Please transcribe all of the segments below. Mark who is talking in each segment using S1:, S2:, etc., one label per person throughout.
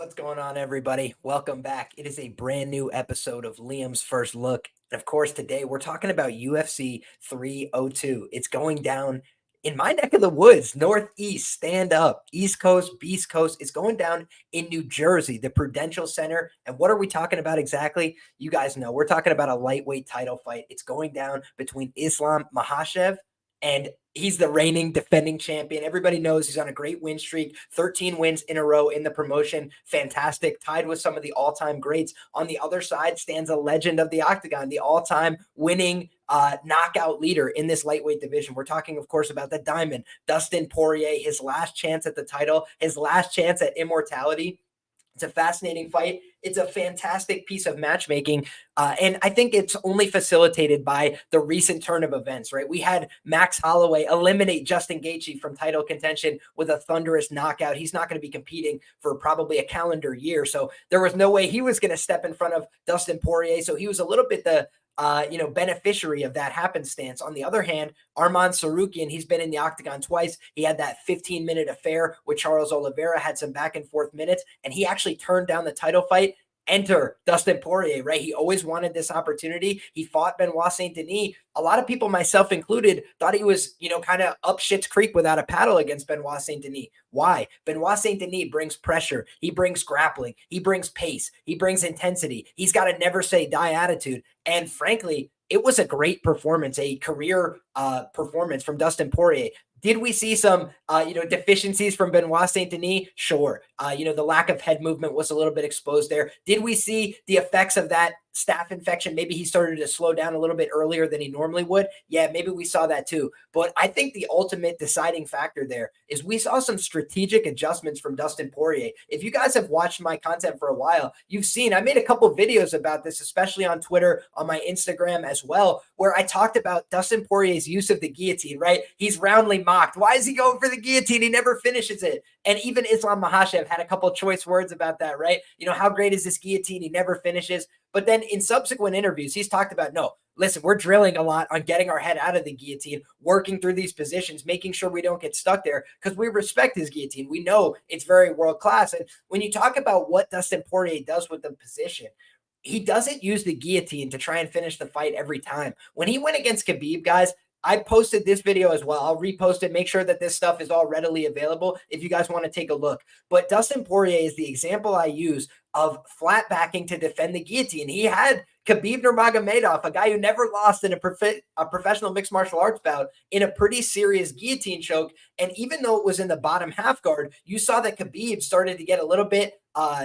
S1: What's going on, everybody? Welcome back. It is a brand new episode of Liam's First Look. And of course, today we're talking about UFC 302. It's going down in my neck of the woods, Northeast, stand up, East Coast, Beast Coast. It's going down in New Jersey, the Prudential Center. And what are we talking about exactly? You guys know we're talking about a lightweight title fight. It's going down between Islam Makhachev and he's the reigning defending champion. Everybody knows he's on a great win streak, 13 wins in a row in the promotion. Fantastic. Tied with some of the all-time greats. On the other side stands a legend of the octagon, the all-time winning knockout leader in this lightweight division. We're talking, of course, about the Diamond, Dustin Poirier, his last chance at the title, his last chance at immortality. It's a fascinating fight. It's a fantastic piece of matchmaking. And I think it's only facilitated by the recent turn of events, right? We had Max Holloway eliminate Justin Gaethje from title contention with a thunderous knockout. He's not going to be competing for probably a calendar year. So there was no way he was going to step in front of Dustin Poirier. So he was a little bit the beneficiary of that happenstance. On the other hand, Arman Tsarukyan, he's been in the octagon twice. He had that 15-minute affair with Charles Oliveira, had some back and forth minutes, and he actually turned down the title fight. Enter Dustin Poirier, right? He always wanted this opportunity. He fought Benoit Saint Denis. A lot of people, myself included, thought he was, kind of up shit's creek without a paddle against Benoit Saint Denis. Why? Benoit Saint Denis brings pressure. He brings grappling. He brings pace. He brings intensity. He's got a never say die attitude. And frankly, it was a great performance, a career performance from Dustin Poirier. Did we see some, deficiencies from Benoit Saint Denis? Sure. The lack of head movement was a little bit exposed there. Did we see the effects of that staph infection? Maybe he started to slow down a little bit earlier than he normally would. Yeah, maybe we saw that too. But I think the ultimate deciding factor there is we saw some strategic adjustments from Dustin Poirier. If you guys have watched my content for a while, you've seen I made a couple videos about this, especially on Twitter, on my Instagram as well, where I talked about Dustin Poirier's use of the guillotine, right? He's roundly mocked. Why is he going for the guillotine? He never finishes it. And even Islam Makhachev had a couple choice words about that, right? How great is this guillotine? He never finishes. But then in subsequent interviews, he's talked about, no, listen, we're drilling a lot on getting our head out of the guillotine, working through these positions, making sure we don't get stuck there because we respect his guillotine. We know it's very world class. And when you talk about what Dustin Poirier does with the position, he doesn't use the guillotine to try and finish the fight every time. When he went against Khabib, guys, I posted this video as well. I'll repost it. Make sure that this stuff is all readily available if you guys want to take a look. But Dustin Poirier is the example I use of flat backing to defend the guillotine. He had Khabib Nurmagomedov, a guy who never lost in a professional mixed martial arts bout, in a pretty serious guillotine choke. And even though it was in the bottom half guard, you saw that Khabib started to get a little bit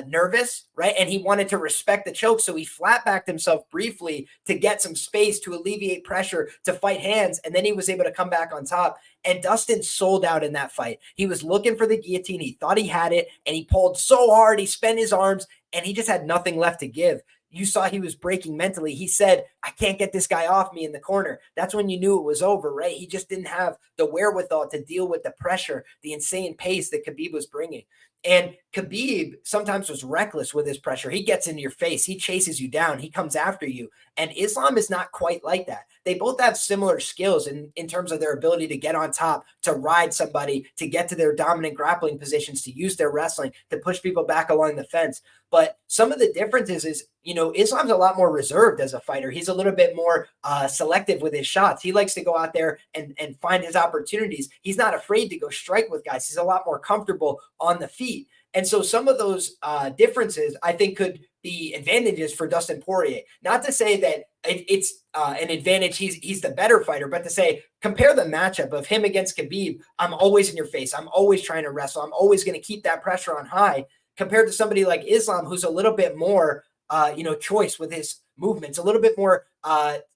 S1: nervous, right? And he wanted to respect the choke. So he flat backed himself briefly to get some space to alleviate pressure, to fight hands. And then he was able to come back on top. And Dustin sold out in that fight. He was looking for the guillotine. He thought he had it, and he pulled so hard. He spent his arms, and he just had nothing left to give. You saw he was breaking mentally. He said, I can't get this guy off me in the corner. That's when you knew it was over, right? He just didn't have the wherewithal to deal with the pressure, the insane pace that Khabib was bringing. And Khabib sometimes was reckless with his pressure. He gets in your face. He chases you down. He comes after you. And Islam is not quite like that. They both have similar skills in terms of their ability to get on top, to ride somebody, to get to their dominant grappling positions, to use their wrestling, to push people back along the fence. But some of the differences is, Islam's a lot more reserved as a fighter. He's a little bit more selective with his shots. He likes to go out there and find his opportunities. He's not afraid to go strike with guys. He's a lot more comfortable on the feet. And so some of those differences, I think, could be advantages for Dustin Poirier. Not to say that it's an advantage, he's the better fighter, but to say, compare the matchup of him against Khabib. I'm always in your face. I'm always trying to wrestle. I'm always going to keep that pressure on high, compared to somebody like Islam, who's a little bit more, choice with his movements, a little bit more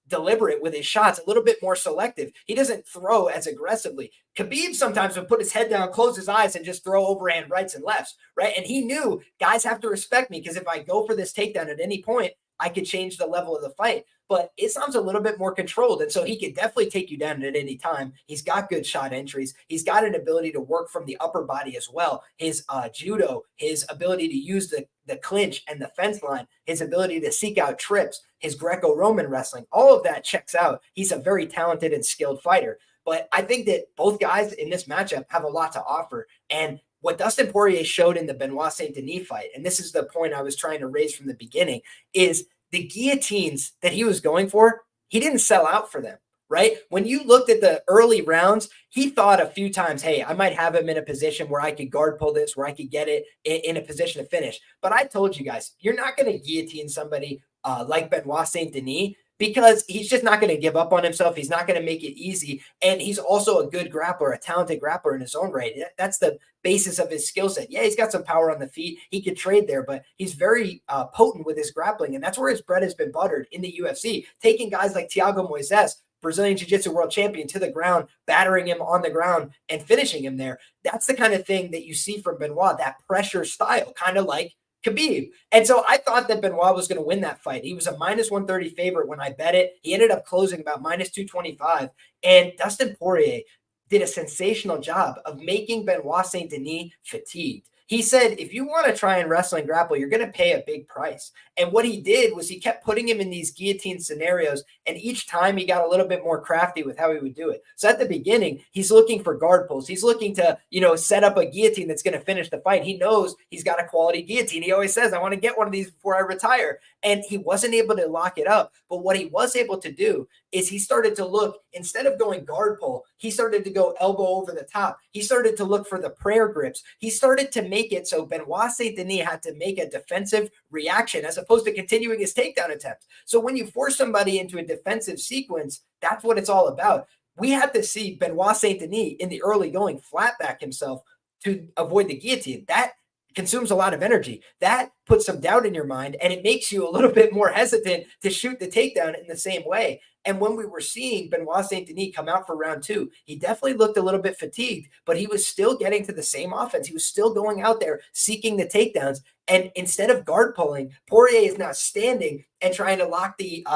S1: deliberate with his shots, a little bit more selective. He doesn't throw as aggressively. Khabib sometimes would put his head down, close his eyes, and just throw overhand rights and lefts, right? And he knew guys have to respect me because if I go for this takedown at any point, I could change the level of the fight. But Islam's a little bit more controlled, and so he could definitely take you down at any time. He's got good shot entries. He's got an ability to work from the upper body as well. His judo, his ability to use the clinch and the fence line, his ability to seek out trips, his Greco-Roman wrestling, all of that checks out. He's a very talented and skilled fighter. But I think that both guys in this matchup have a lot to offer. And what Dustin Poirier showed in the Benoit Saint Denis fight, and this is the point I was trying to raise from the beginning, is the guillotines that he was going for, he didn't sell out for them, right? When you looked at the early rounds, he thought a few times, hey, I might have him in a position where I could guard pull this, where I could get it in a position to finish. But I told you guys, you're not going to guillotine somebody like Benoit Saint Denis, because he's just not going to give up on himself. He's not going to make it easy. And he's also a good grappler, a talented grappler in his own right. That's the basis of his skill set. Yeah, he's got some power on the feet. He could trade there, but he's very potent with his grappling. And that's where his bread has been buttered in the UFC, taking guys like Thiago Moises, Brazilian Jiu-Jitsu world champion, to the ground, battering him on the ground and finishing him there. That's the kind of thing that you see from Benoit, that pressure style, kind of like Khabib. And so I thought that Benoit was going to win that fight. He was a minus 130 favorite when I bet it. He ended up closing about minus 225. And Dustin Poirier did a sensational job of making Benoit Saint Denis fatigued. He said, if you want to try and wrestle and grapple, you're going to pay a big price. And what he did was he kept putting him in these guillotine scenarios, and each time he got a little bit more crafty with how he would do it. So at the beginning, he's looking for guard pulls. He's looking to, set up a guillotine that's going to finish the fight. He knows he's got a quality guillotine. He always says, I want to get one of these before I retire. And he wasn't able to lock it up. But what he was able to do is he started to look, instead of going guard pull, he started to go elbow over the top. He started to look for the prayer grips. He started to make it so Benoit Saint Denis had to make a defensive reaction as opposed to continuing his takedown attempt. So when you force somebody into a defensive sequence, that's what it's all about. We had to see Benoit Saint Denis in the early going flat back himself to avoid the guillotine. That consumes a lot of energy. That puts some doubt in your mind, and it makes you a little bit more hesitant to shoot the takedown in the same way. And when we were seeing Benoit Saint Denis come out for round two, he definitely looked a little bit fatigued, but he was still getting to the same offense. He was still going out there seeking the takedowns. And instead of guard pulling, Poirier is now standing and trying to lock the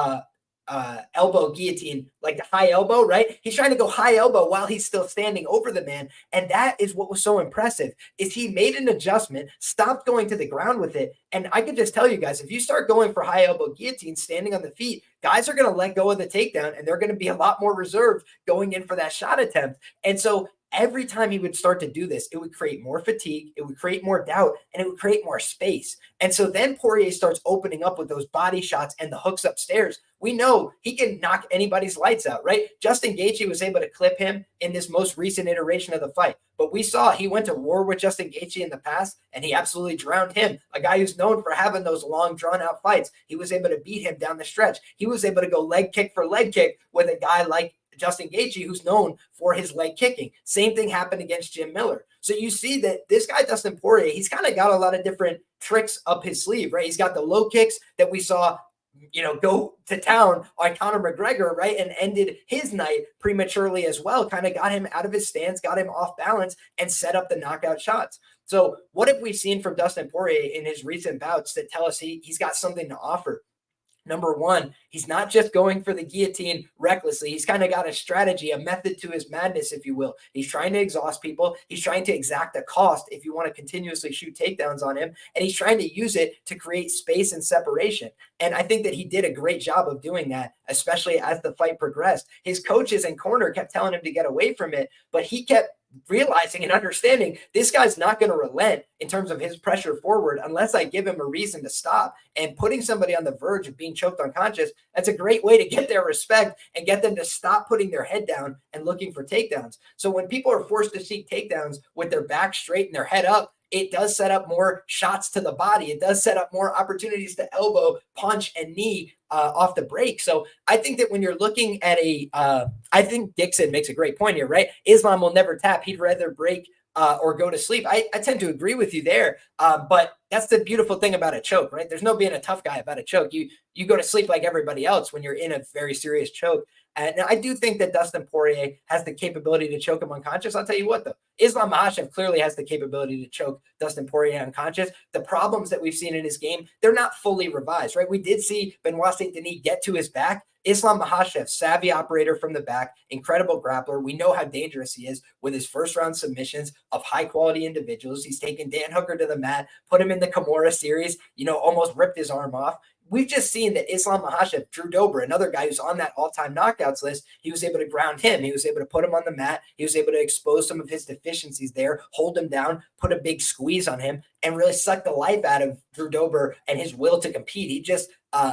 S1: elbow guillotine, like the high elbow, right? He's trying to go high elbow while he's still standing over the man. And that is what was so impressive, is he made an adjustment, stopped going to the ground with it. And I can just tell you guys, if you start going for high elbow guillotine standing on the feet, guys are going to let go of the takedown, and they're going to be a lot more reserved going in for that shot attempt. And so every time he would start to do this, it would create more fatigue, it would create more doubt, and it would create more space. And so then Poirier starts opening up with those body shots and the hooks upstairs. We know he can knock anybody's lights out, right? Justin Gaethje was able to clip him in this most recent iteration of the fight. But we saw he went to war with Justin Gaethje in the past, and he absolutely drowned him. A guy who's known for having those long, drawn-out fights. He was able to beat him down the stretch. He was able to go leg kick for leg kick with a guy like Justin Gaethje, who's known for his leg kicking. Same thing happened against Jim Miller. So you see that this guy, Dustin Poirier, he's kind of got a lot of different tricks up his sleeve, right? He's got the low kicks that we saw, go to town on Conor McGregor, right? And ended his night prematurely as well. Kind of got him out of his stance, got him off balance, and set up the knockout shots. So what have we seen from Dustin Poirier in his recent bouts that tell us he's got something to offer? Number one, he's not just going for the guillotine recklessly. He's kind of got a strategy, a method to his madness, if you will. He's trying to exhaust people. He's trying to exact a cost if you want to continuously shoot takedowns on him. And he's trying to use it to create space and separation. And I think that he did a great job of doing that, especially as the fight progressed. His coaches and corner kept telling him to get away from it, but he kept realizing and understanding this guy's not going to relent in terms of his pressure forward unless I give him a reason to stop. And putting somebody on the verge of being choked unconscious, that's a great way to get their respect and get them to stop putting their head down and looking for takedowns. So when people are forced to seek takedowns with their back straight and their head up, it does set up more shots to the body. It does set up more opportunities to elbow, punch, and knee off the break. So I think that when you're looking at I think Dixon makes a great point here, right? Islam will never tap. He'd rather break or go to sleep. I tend to agree with you there. But that's the beautiful thing about a choke, right? There's no being a tough guy about a choke. You go to sleep like everybody else when you're in a very serious choke. And I do think that Dustin Poirier has the capability to choke him unconscious. I'll tell you what, though. Islam Makhachev clearly has the capability to choke Dustin Poirier unconscious. The problems that we've seen in his game, they're not fully revised, right? We did see Benoit Saint Denis get to his back. Islam Makhachev, savvy operator from the back, incredible grappler. We know how dangerous he is with his first round submissions of high quality individuals. He's taken Dan Hooker to the mat, put him in the Kimura series, almost ripped his arm off. We've just seen that Islam Makhachev, Drew Dober, another guy who's on that all-time knockouts list, he was able to ground him. He was able to put him on the mat. He was able to expose some of his deficiencies there, hold him down, put a big squeeze on him, and really suck the life out of Drew Dober and his will to compete. He just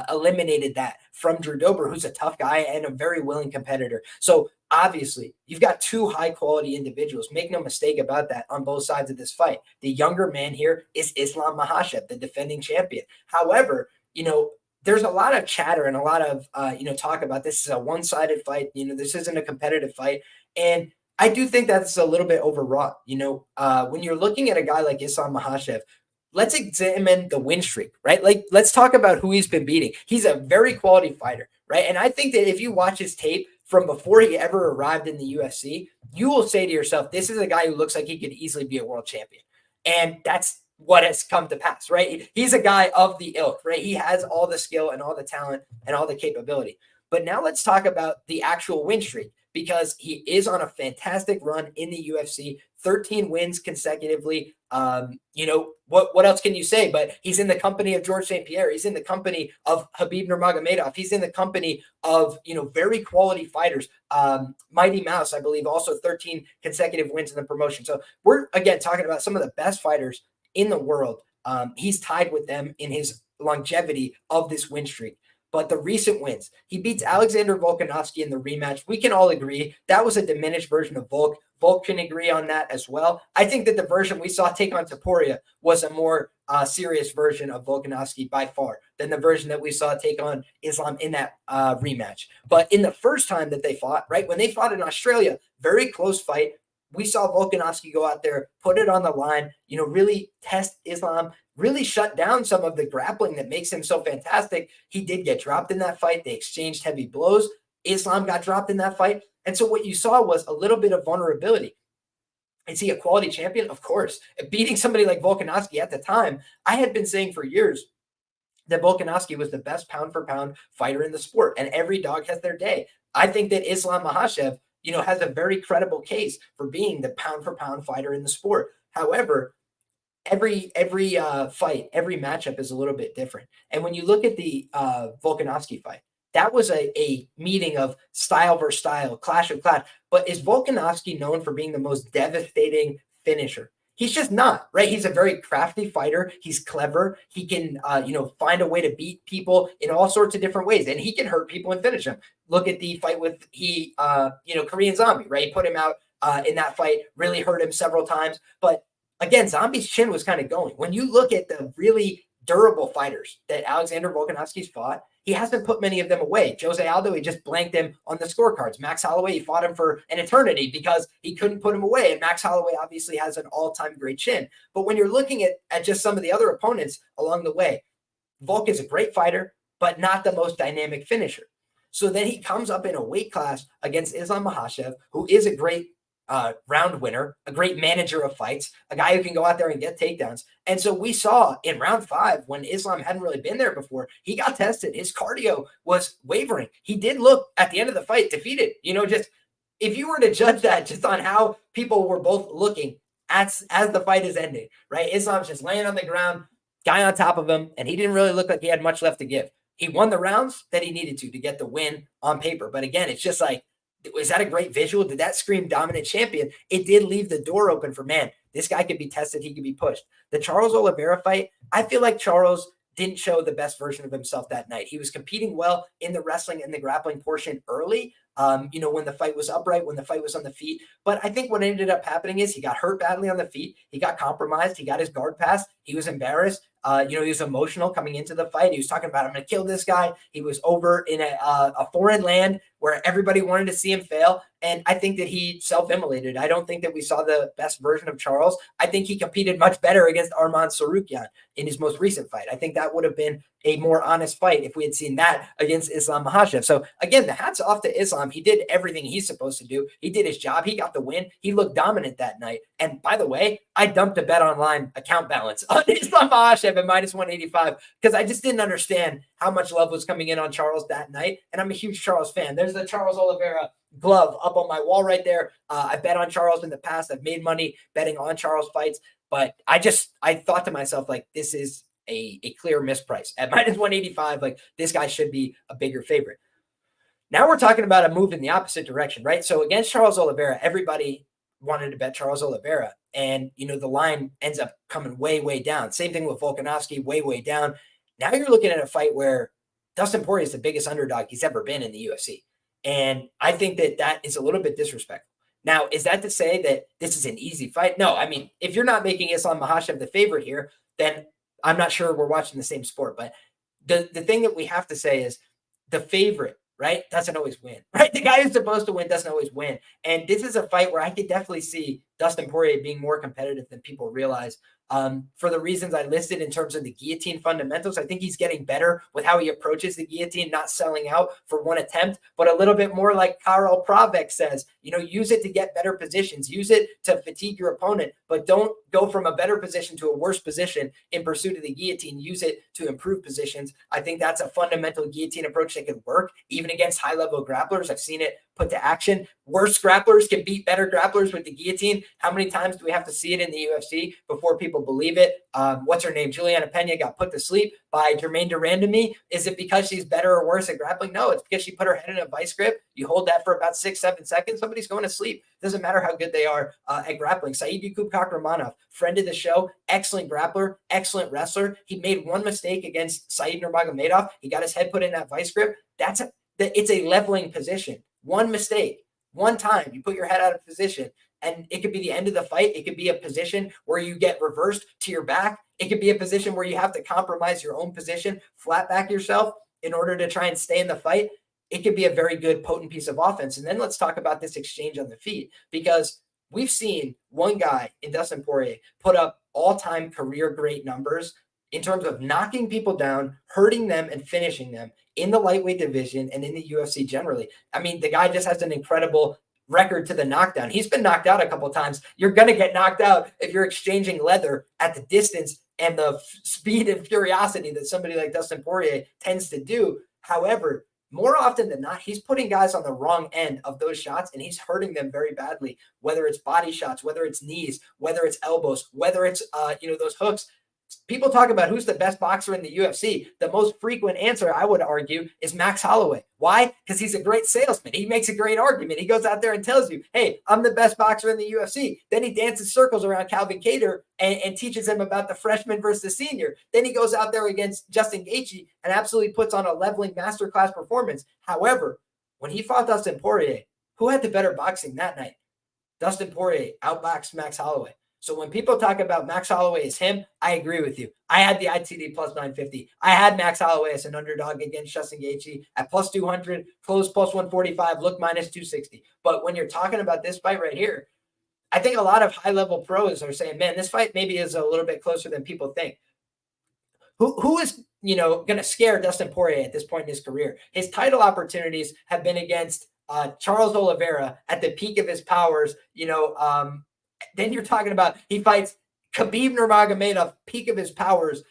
S1: eliminated that from Drew Dober, who's a tough guy and a very willing competitor. So obviously, you've got two high-quality individuals. Make no mistake about that on both sides of this fight. The younger man here is Islam Makhachev, the defending champion. However, there's a lot of chatter and a lot of, talk about this is a one-sided fight. This isn't a competitive fight. And I do think that's a little bit overwrought. When you're looking at a guy like Islam Makhachev, let's examine the win streak, right? Like, let's talk about who he's been beating. He's a very quality fighter, right? And I think that if you watch his tape from before he ever arrived in the UFC, you will say to yourself, this is a guy who looks like he could easily be a world champion. And that's what has come to pass, right? He's a guy of the ilk, right? He has all the skill and all the talent and all the capability. But now let's talk about the actual win streak, because he is on a fantastic run in the UFC, 13 wins consecutively. What else can you say? But he's in the company of George St. Pierre. He's in the company of Khabib Nurmagomedov. He's in the company of, very quality fighters. Mighty Mouse, I believe, also 13 consecutive wins in the promotion. So we're, again, talking about some of the best fighters in the world. He's tied with them in his longevity of this win streak. But the recent wins, he beats Alexandr Volkanovski in the rematch. We can all agree that was a diminished version of Volk. Volk can agree on that as well. I think that the version we saw take on Poirier was a more serious version of Volkanovski by far than the version that we saw take on Islam in that rematch. But in the first time that they fought, right, when they fought in Australia, very close fight, we saw Volkanovski go out there, put it on the line, really test Islam, really shut down some of the grappling that makes him so fantastic. He did get dropped in that fight. They exchanged heavy blows. Islam got dropped in that fight. And so what you saw was a little bit of vulnerability. Is he a quality champion? Of course. Beating somebody like Volkanovski at the time, I had been saying for years that Volkanovski was the best pound-for-pound fighter in the sport, and every dog has their day. I think that Islam Makhachev, has a very credible case for being the pound-for-pound fighter in the sport. However, every fight, every matchup is a little bit different. And when you look at the Volkanovski fight, that was a meeting of style versus style, clash of clash. But is Volkanovski known for being the most devastating finisher? He's just not, right? He's a very crafty fighter. He's clever. He can, find a way to beat people in all sorts of different ways, and he can hurt people and finish them. Look at the fight with Korean Zombie, right? He put him out in that fight, really hurt him several times. But again, Zombie's chin was kind of going. When you look at the really durable fighters that Alexandr Volkanovski's fought, he hasn't put many of them away. Jose Aldo, he just blanked him on the scorecards. Max Holloway, he fought him for an eternity because he couldn't put him away. And Max Holloway obviously has an all-time great chin. But when you're looking at just some of the other opponents along the way, Volk is a great fighter, but not the most dynamic finisher. So then he comes up in a weight class against Islam Makhachev, who is a great round winner, a great manager of fights, a guy who can go out there and get takedowns. And so we saw in round 5, when Islam hadn't really been there before, he got tested. His cardio was wavering. He did look at the end of the fight defeated. Just if you were to judge that just on how people were both looking as the fight is ending, right? Islam's just laying on the ground, guy on top of him, and he didn't really look like he had much left to give. He won the rounds that he needed to get the win on paper. But again, it's just like, was that a great visual? Did that scream dominant champion? It did leave the door open for, man, this guy could be tested. He could be pushed. The Charles Oliveira fight, I feel like Charles didn't show the best version of himself that night. He was competing well in the wrestling and the grappling portion early, when the fight was upright, when the fight was on the feet. But I think what ended up happening is he got hurt badly on the feet. He got compromised. He got his guard passed. He was embarrassed. He was emotional coming into the fight. He was talking about, I'm going to kill this guy. He was over in a foreign land where everybody wanted to see him fail. And I think that he self-immolated. I don't think that we saw the best version of Charles. I think he competed much better against Arman Tsarukyan in his most recent fight. I think that would have been a more honest fight if we had seen that against Islam Makhachev. So again, the hat's off to Islam. He did everything he's supposed to do. He did his job. He got the win. He looked dominant that night. And by the way, I dumped a bet online account balance on Islam Makhachev at minus 185 because I just didn't understand how much love was coming in on Charles that night. And I'm a huge Charles fan. There's the Charles Oliveira glove up on my wall right there. I bet on Charles in the past. I've made money betting on Charles fights. But I thought to myself, like, this is a clear misprice at minus 185. Like, this guy should be a bigger favorite. Now we're talking about a move in the opposite direction, right? So against Charles Oliveira, everybody wanted to bet Charles Oliveira. And, the line ends up coming way, way down. Same thing with Volkanovski, way, way down. Now you're looking at a fight where Dustin Poirier is the biggest underdog he's ever been in the UFC. And I think that is a little bit disrespectful. Now, is that to say that this is an easy fight? No, I mean, if you're not making Islam Makhachev the favorite here, then I'm not sure we're watching the same sport. But the thing that we have to say is the favorite, right, doesn't always win, right? The guy who's supposed to win doesn't always win. And this is a fight where I could definitely see Dustin Poirier being more competitive than people realize. For the reasons I listed in terms of the guillotine fundamentals, I think he's getting better with how he approaches the guillotine, not selling out for one attempt, but a little bit more like Karol Pravec says, use it to get better positions, use it to fatigue your opponent, but don't go from a better position to a worse position in pursuit of the guillotine. Use it to improve positions. I think that's a fundamental guillotine approach that could work even against high-level grapplers. I've seen it put to action. Worse grapplers can beat better grapplers with the guillotine. How many times do we have to see it in the UFC before people believe it? What's her name? Juliana Pena got put to sleep by Germaine Durandamy. Is it because she's better or worse at grappling? No, it's because she put her head in a vice grip. You hold that for about 6-7 seconds, somebody's going to sleep. Doesn't matter how good they are at grappling. Saeed Yakubkak Romanov, friend of the show, excellent grappler, excellent wrestler. He made one mistake against Saeed Nurmagomedov. He got his head put in that vice grip. It's a leveling position. One mistake, one time, you put your head out of position, and it could be the end of the fight. It could be a position where you get reversed to your back. It could be a position where you have to compromise your own position, flat back yourself in order to try and stay in the fight. It could be a very good, potent piece of offense. And then let's talk about this exchange on the feet, because we've seen one guy in Dustin Poirier put up all-time career great numbers in terms of knocking people down, hurting them, and finishing them in the lightweight division and in the UFC generally. I mean, the guy just has an incredible record to the knockdown. He's been knocked out a couple of times. You're going to get knocked out if you're exchanging leather at the distance and the speed and furiosity that somebody like Dustin Poirier tends to do. However, more often than not, he's putting guys on the wrong end of those shots, and he's hurting them very badly, whether it's body shots, whether it's knees, whether it's elbows, whether it's, those hooks. People talk about who's the best boxer in the UFC. The most frequent answer, I would argue, is Max Holloway. Why? Because he's a great salesman. He makes a great argument. He goes out there and tells you, hey, I'm the best boxer in the UFC. Then he dances circles around Calvin Kattar and teaches him about the freshman versus the senior. Then he goes out there against Justin Gaethje and absolutely puts on a leveling masterclass performance. However, when he fought Dustin Poirier, who had the better boxing that night? Dustin Poirier outboxed Max Holloway. So when people talk about Max Holloway as him, I agree with you. I had the ITD plus 950. I had Max Holloway as an underdog against Justin Gaethje at plus 200, close plus 145, look minus 260. But when you're talking about this fight right here, I think a lot of high-level pros are saying, man, this fight maybe is a little bit closer than people think. Who is, going to scare Dustin Poirier at this point in his career? His title opportunities have been against Charles Oliveira at the peak of his powers, Then you're talking about he fights Khabib Nurmagomedov, peak of his powers.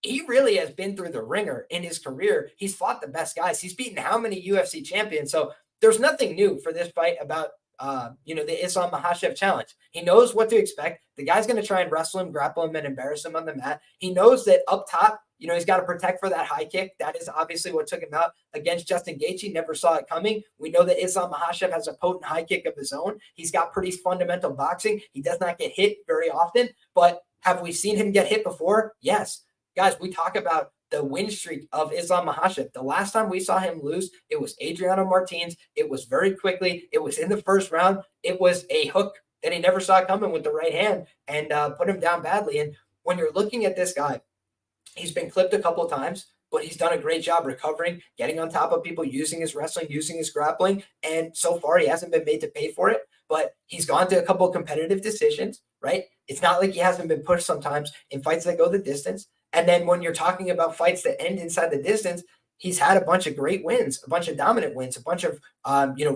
S1: He really has been through the ringer in his career. He's fought the best guys. He's beaten how many UFC champions? So there's nothing new for this fight about, the Islam Makhachev challenge. He knows what to expect. The guy's going to try and wrestle him, grapple him, and embarrass him on the mat. He knows that up top, he's got to protect for that high kick. That is obviously what took him out against Justin Gaethje. Never saw it coming. We know that Islam Makhachev has a potent high kick of his own. He's got pretty fundamental boxing. He does not get hit very often, but have we seen him get hit before? Yes. Guys, we talk about the win streak of Islam Makhachev. The last time we saw him lose, it was Adriano Martins. It was very quickly. It was in the first round. It was a hook that he never saw coming with the right hand and put him down badly. And when you're looking at this guy, he's been clipped a couple of times, but he's done a great job recovering, getting on top of people, using his wrestling, using his grappling. And so far, he hasn't been made to pay for it, but he's gone to a couple of competitive decisions, right? It's not like he hasn't been pushed sometimes in fights that go the distance. And then when you're talking about fights that end inside the distance, he's had a bunch of great wins, a bunch of dominant wins, a bunch of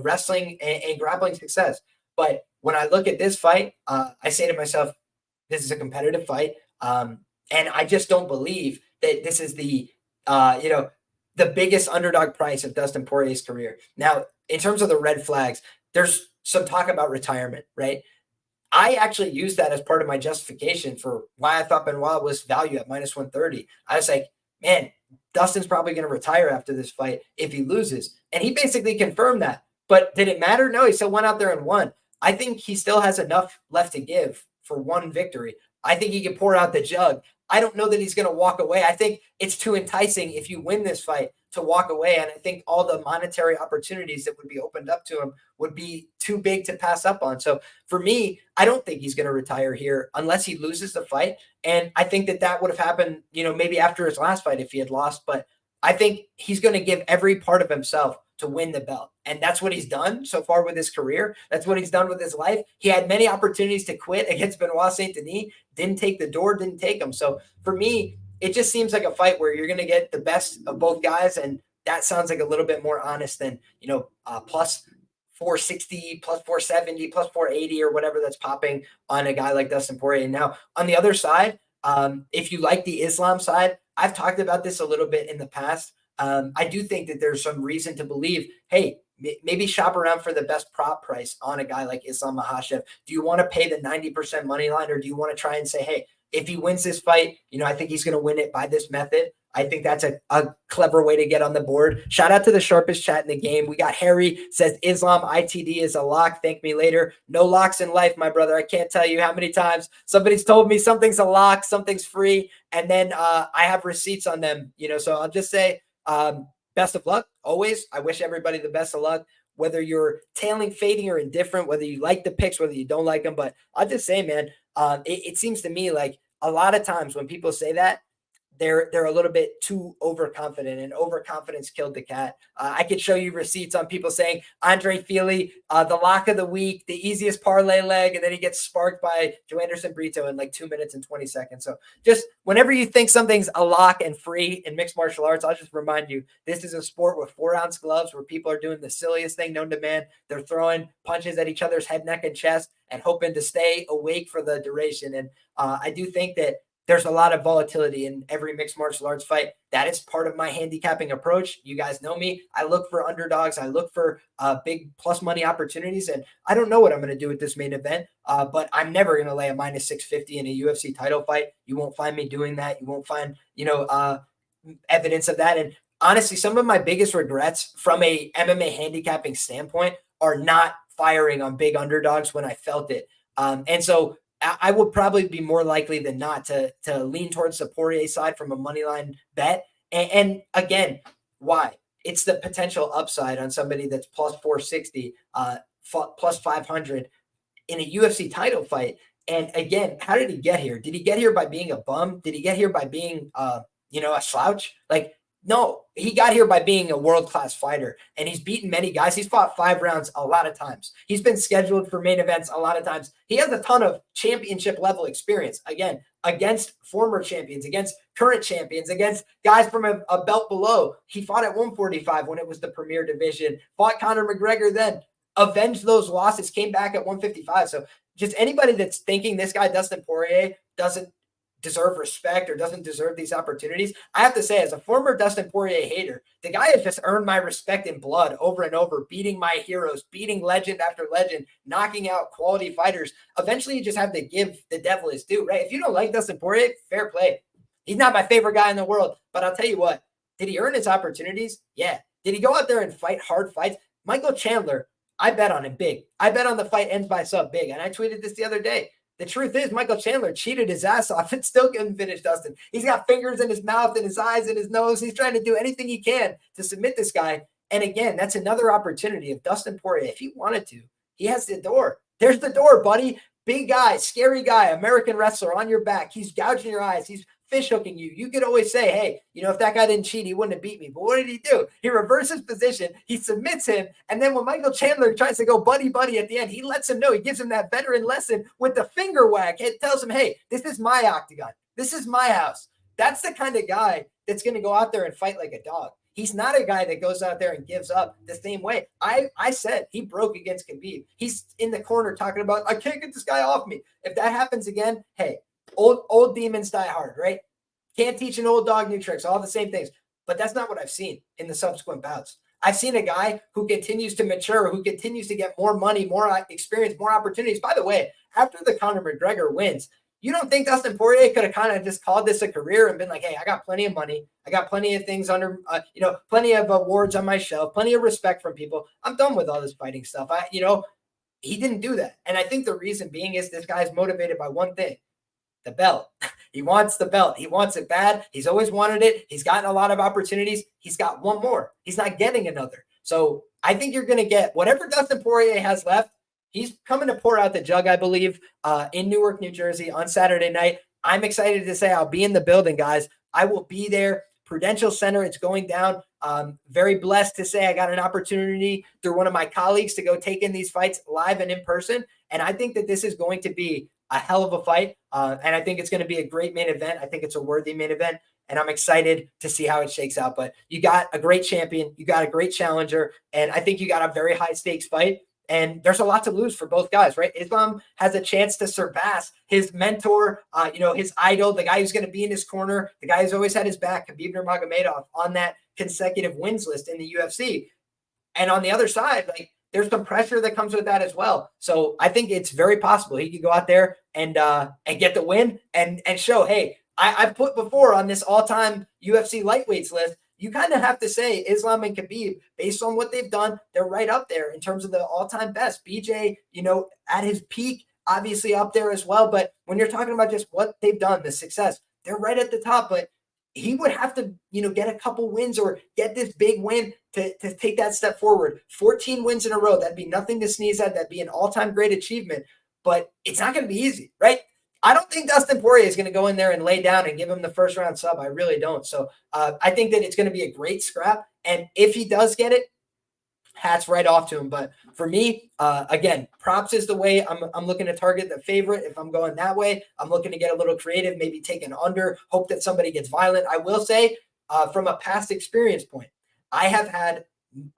S1: wrestling and grappling success. But when I look at this fight, I say to myself, this is a competitive fight. And I just don't believe that this is the biggest underdog price of Dustin Poirier's career. Now, in terms of the red flags, there's some talk about retirement, right? I actually used that as part of my justification for why I thought Benoit was value at minus 130. I was like, man, Dustin's probably going to retire after this fight if he loses. And he basically confirmed that. But did it matter? No, he still went out there and won. I think he still has enough left to give for one victory. I think he can pour out the jug. I don't know that he's going to walk away. I think it's too enticing if you win this fight to walk away. And I think all the monetary opportunities that would be opened up to him would be too big to pass up on. So for me, I don't think he's going to retire here unless he loses the fight. And I think that would have happened, maybe after his last fight if he had lost. But I think he's going to give every part of himself to win the belt. And that's what he's done so far with his career. That's what he's done with his life. He had many opportunities to quit against Benoit Saint Denis, didn't take the door, didn't take them. So for me, it just seems like a fight where you're going to get the best of both guys. And that sounds like a little bit more honest than, plus 460, plus 470, plus 480 or whatever that's popping on a guy like Dustin Poirier. Now, on the other side, if you like the Islam side, I've talked about this a little bit in the past. I do think that there's some reason to believe, hey, maybe shop around for the best prop price on a guy like Islam Makhachev. Do you want to pay the 90% money line, or do you want to try and say, hey, if he wins this fight, I think he's going to win it by this method. I think that's a clever way to get on the board. Shout out to the sharpest chat in the game. We got Harry says Islam ITD is a lock. Thank me later. No locks in life, my brother. I can't tell you how many times somebody's told me something's a lock, something's free, and then I have receipts on them. So I'll just say best of luck. Always, I wish everybody the best of luck. Whether you're tailing, fading, or indifferent, whether you like the picks, whether you don't like them. But I'll just say, man, it seems to me like a lot of times when people say that, they're a little bit too overconfident, and overconfidence killed the cat. I could show you receipts on people saying Andre Fili, the lock of the week, the easiest parlay leg, and then he gets sparked by Joanderson Brito in like 2 minutes and 20 seconds. So just whenever you think something's a lock and free in mixed martial arts, I'll just remind you, this is a sport with 4-ounce gloves where people are doing the silliest thing known to man. They're throwing punches at each other's head, neck, and chest and hoping to stay awake for the duration. And I do think that there's a lot of volatility in every mixed martial arts fight. That is part of my handicapping approach. You guys know me. I look for underdogs. I look for big plus money opportunities. And I don't know what I'm going to do with this main event, but I'm never going to lay a minus 650 in a UFC title fight. You won't find me doing that. You won't find, evidence of that. And honestly, some of my biggest regrets from a MMA handicapping standpoint are not firing on big underdogs when I felt it. And so I would probably be more likely than not to lean towards the Poirier side from a money line bet. And again, why? It's the potential upside on somebody that's plus 460, plus 500 in a UFC title fight. And again, how did he get here? Did he get here by being a bum? Did he get here by being, a slouch? Like, no, he got here by being a world-class fighter, and he's beaten many guys. He's fought 5 rounds a lot of times. He's been scheduled for main events a lot of times. He has a ton of championship-level experience, again, against former champions, against current champions, against guys from a belt below. He fought at 145 when it was the premier division, fought Conor McGregor then, avenged those losses, came back at 155. So just anybody that's thinking this guy, Dustin Poirier, doesn't deserve respect or doesn't deserve these opportunities, I have to say, as a former Dustin Poirier hater, the guy has just earned my respect in blood over and over, beating my heroes, beating legend after legend, knocking out quality fighters. Eventually, you just have to give the devil his due, right? If you don't like Dustin Poirier, fair play. He's not my favorite guy in the world, but I'll tell you what, did he earn his opportunities? Yeah. Did he go out there and fight hard fights? Michael Chandler, I bet on him big. I bet on the fight ends by sub big, and I tweeted this the other day. The truth is, Michael Chandler cheated his ass off and still couldn't finish Dustin. He's got fingers in his mouth and his eyes and his nose. He's trying to do anything he can to submit this guy. And again, that's another opportunity of Dustin Poirier. If he wanted to, he has the door. There's the door, buddy. Big guy, scary guy, American wrestler on your back. He's gouging your eyes. He's fish hooking you. You could always say, hey, if that guy didn't cheat, he wouldn't have beat me. But what did he do? He reverses position. He submits him. And then when Michael Chandler tries to go buddy at the end, he lets him know. He gives him that veteran lesson with the finger whack. It tells him, hey, this is my octagon. This is my house. That's the kind of guy that's going to go out there and fight like a dog. He's not a guy that goes out there and gives up the same way. I said he broke against Khabib. He's in the corner talking about, I can't get this guy off me. If that happens again, hey, old demons die hard, right? Can't teach an old dog new tricks, all the same things. But that's not what I've seen in the subsequent bouts. I've seen a guy who continues to mature, who continues to get more money, more experience, more opportunities. By the way, after the Conor McGregor wins, you don't think Dustin Poirier could have kind of just called this a career and been like, hey, I got plenty of money. I got plenty of things under, plenty of awards on my shelf, plenty of respect from people. I'm done with all this fighting stuff. He didn't do that. And I think the reason being is this guy's motivated by one thing, the belt. He wants the belt. He wants it bad. He's always wanted it. He's gotten a lot of opportunities. He's got one more. He's not getting another. So I think you're going to get whatever Dustin Poirier has left. He's coming to pour out the jug, I believe, in Newark, New Jersey on Saturday night. I'm excited to say I'll be in the building, guys. I will be there. Prudential Center, it's going down. Very blessed to say I got an opportunity through one of my colleagues to go take in these fights live and in person. And I think that this is going to be a hell of a fight. And I think it's going to be a great main event. I think it's a worthy main event. And I'm excited to see how it shakes out. But you got a great champion. You got a great challenger. And I think you got a very high stakes fight. And there's a lot to lose for both guys, right? Islam has a chance to surpass his mentor, his idol, the guy who's going to be in his corner, the guy who's always had his back, Khabib Nurmagomedov, on that consecutive wins list in the UFC. And on the other side, there's some pressure that comes with that as well. So I think it's very possible he could go out there and get the win and show, hey, I've put before on this all-time UFC lightweights list. You kind of have to say Islam and Khabib, based on what they've done, they're right up there in terms of the all-time best. BJ, at his peak, obviously up there as well. But when you're talking about just what they've done, the success, they're right at the top. But he would have to, get a couple wins or get this big win to take that step forward. 14 wins in a row. That'd be nothing to sneeze at. That'd be an all-time great achievement. But it's not going to be easy, right? I don't think Dustin Poirier is going to go in there and lay down and give him the first round sub. I really don't. So I think that it's going to be a great scrap. And if he does get it, hats right off to him. But for me, again, props is the way I'm looking to target the favorite. If I'm going that way, I'm looking to get a little creative, maybe take an under, hope that somebody gets violent. I will say from a past experience point, I have had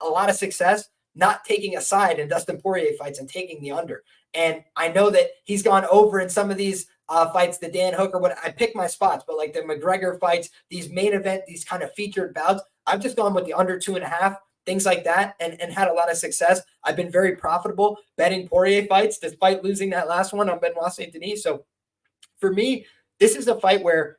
S1: a lot of success not taking a side in Dustin Poirier fights and taking the under. And I know that he's gone over in some of these fights, the Dan Hooker, I pick my spots, but like the McGregor fights, these main event, these kind of featured bouts, I've just gone with the under 2.5, things like that, and had a lot of success. I've been very profitable betting Poirier fights, despite losing that last one on Benoit Saint Denis. So for me, this is a fight where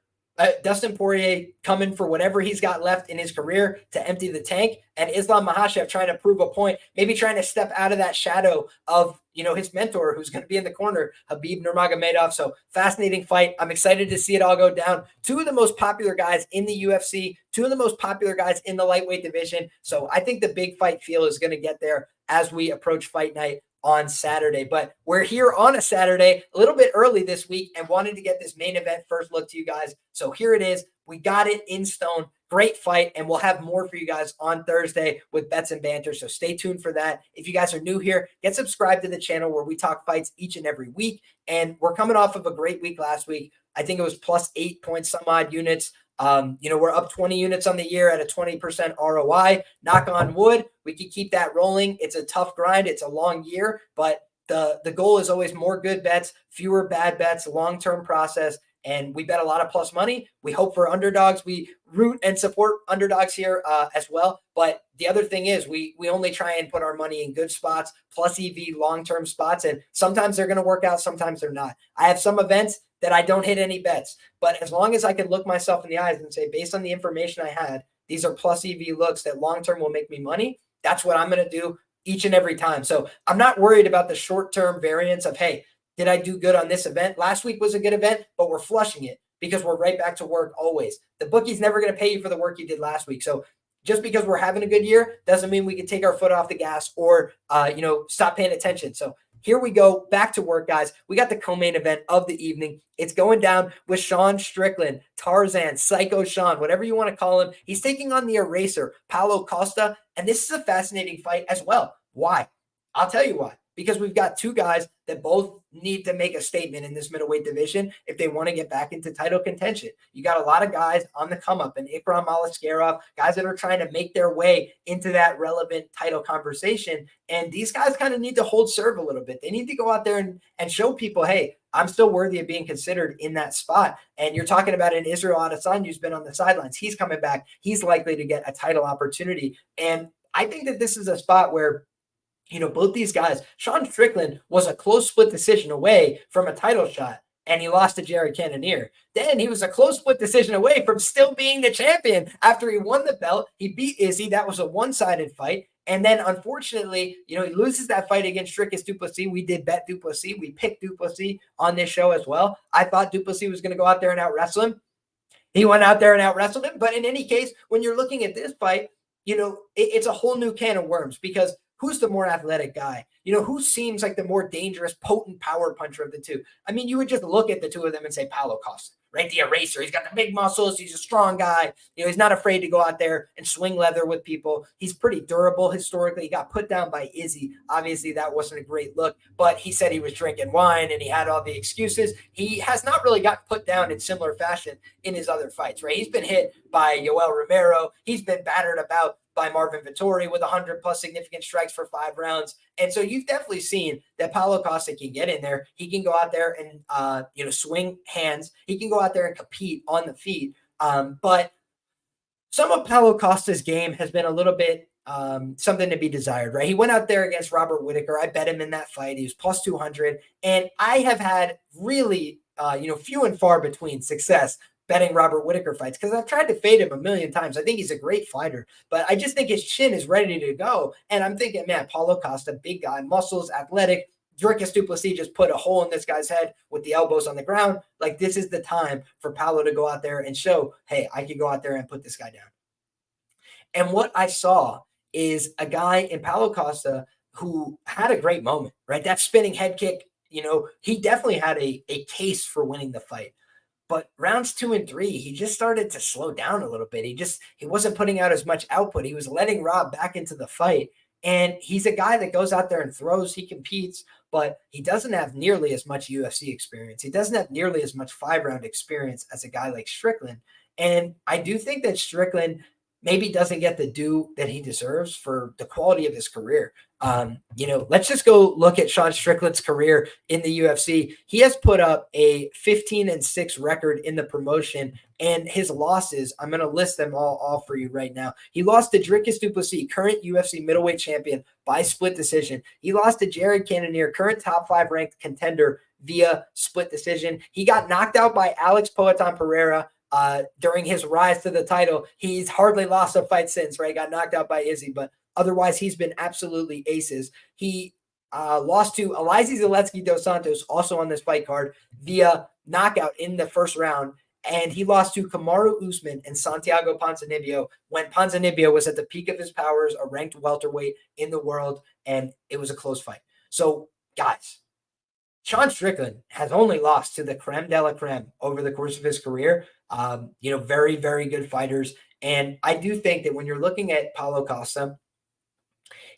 S1: Dustin Poirier coming for whatever he's got left in his career to empty the tank, and Islam Makhachev trying to prove a point, maybe trying to step out of that shadow of his mentor who's going to be in the corner, Khabib Nurmagomedov. So fascinating fight. I'm excited to see it all go down. Two of the most popular guys in the UFC, two of the most popular guys in the lightweight division. So I think the big fight feel is going to get there as we approach fight night on Saturday. But we're here on a Saturday, a little bit early this week, and wanted to get this main event first look to you guys. So here it is. We got it in stone. Great fight, and we'll have more for you guys on Thursday with bets and banter. So stay tuned for that. If you guys are new here, get subscribed to the channel where we talk fights each and every week. And we're coming off of a great week last week. I think it was plus 8 point some odd units. We're up 20 units on the year at a 20% ROI. Knock on wood, we can keep that rolling. It's a tough grind. It's a long year, but the goal is always more good bets, fewer bad bets, long-term process. And we bet a lot of plus money. We hope for underdogs. We root and support underdogs here as well. But the other thing is we only try and put our money in good spots, plus EV long-term spots. And sometimes they're going to work out. Sometimes they're not. I have some events that I don't hit any bets. But as long as I can look myself in the eyes and say, based on the information I had, these are plus EV looks that long-term will make me money, that's what I'm going to do each and every time. So I'm not worried about the short-term variance of, hey, did I do good on this event? Last week was a good event, but we're flushing it because we're right back to work always. The bookie's never going to pay you for the work you did last week. So just because we're having a good year doesn't mean we can take our foot off the gas or, stop paying attention. So here we go, back to work, guys. We got the co-main event of the evening. It's going down with Sean Strickland, Tarzan, Psycho Sean, whatever you want to call him. He's taking on the eraser, Paulo Costa, and this is a fascinating fight as well. Why? I'll tell you why. because we've got two guys that both need to make a statement in this middleweight division if they want to get back into title contention. You got a lot of guys on the come up, and Ikram Alexandr, guys that are trying to make their way into that relevant title conversation. And these guys kind of need to hold serve a little bit. They need to go out there and show people, hey, I'm still worthy of being considered in that spot. And you're talking about an Israel Adesanya who's been on the sidelines. He's coming back. He's likely to get a title opportunity. And I think that this is a spot where, both these guys, Sean Strickland was a close split decision away from a title shot, and he lost to Jared Cannonier. Then he was a close split decision away from still being the champion after he won the belt. He beat Izzy. That was a one-sided fight. And then, unfortunately, he loses that fight against Dricus Du Plessis. We did bet Du Plessis. We picked Du Plessis on this show as well. I thought Du Plessis was going to go out there and out-wrestle him. He went out there and out-wrestled him. But in any case, when you're looking at this fight, it's a whole new can of worms, because who's the more athletic guy? Who seems like the more dangerous, potent power puncher of the two? I mean, you would just look at the two of them and say Paulo Costa, right? The eraser. He's got the big muscles. He's a strong guy. He's not afraid to go out there and swing leather with people. He's pretty durable historically. He got put down by Izzy. Obviously, that wasn't a great look, but he said he was drinking wine and he had all the excuses. He has not really gotten put down in similar fashion in his other fights, right? He's been hit by Yoel Romero. He's been battered about by Marvin Vettori with 100+ significant strikes for 5 rounds. And so you've definitely seen that Paulo Costa can get in there. He can go out there and, swing hands. He can go out there and compete on the feet. But some of Paulo Costa's game has been a little bit something to be desired, right? He went out there against Robert Whittaker. I bet him in that fight. He was plus 200. And I have had really, few and far between success betting Robert Whittaker fights, because I've tried to fade him a million times. I think he's a great fighter, but I just think his chin is ready to go. And I'm thinking, man, Paulo Costa, big guy, muscles, athletic. Dricus Du Plessis just put a hole in this guy's head with the elbows on the ground. Like, this is the time for Paulo to go out there and show, hey, I can go out there and put this guy down. And what I saw is a guy in Paulo Costa who had a great moment, right? That spinning head kick, he definitely had a case for winning the fight. But rounds 2 and 3, he just started to slow down a little bit. He wasn't putting out as much output. He was letting Rob back into the fight. And he's a guy that goes out there and throws. He competes, but he doesn't have nearly as much UFC experience. He doesn't have nearly as much 5-round experience as a guy like Strickland. And I do think that Strickland maybe doesn't get the due that he deserves for the quality of his career. Let's just go look at Sean Strickland's career in the UFC. He has put up a 15-6 record in the promotion, and his losses, I'm going to list them all for you right now. He lost to Dricus Du Plessis, current UFC middleweight champion, by split decision. He lost to Jared Cannonier, current top 5 ranked contender, via split decision. He got knocked out by Alex Poatan Pereira during his rise to the title. He's hardly lost a fight since, right? Got knocked out by Izzy, but otherwise he's been absolutely aces. He lost to Oleksiejczuk dos Santos, also on this fight card, via knockout in the first round. And he lost to Kamaru Usman and Santiago Ponzinibbio when Ponzinibbio was at the peak of his powers, a ranked welterweight in the world, and it was a close fight. So, guys, Sean Strickland has only lost to the creme de la creme over the course of his career. Very, very good fighters. And I do think that when you're looking at Paulo Costa,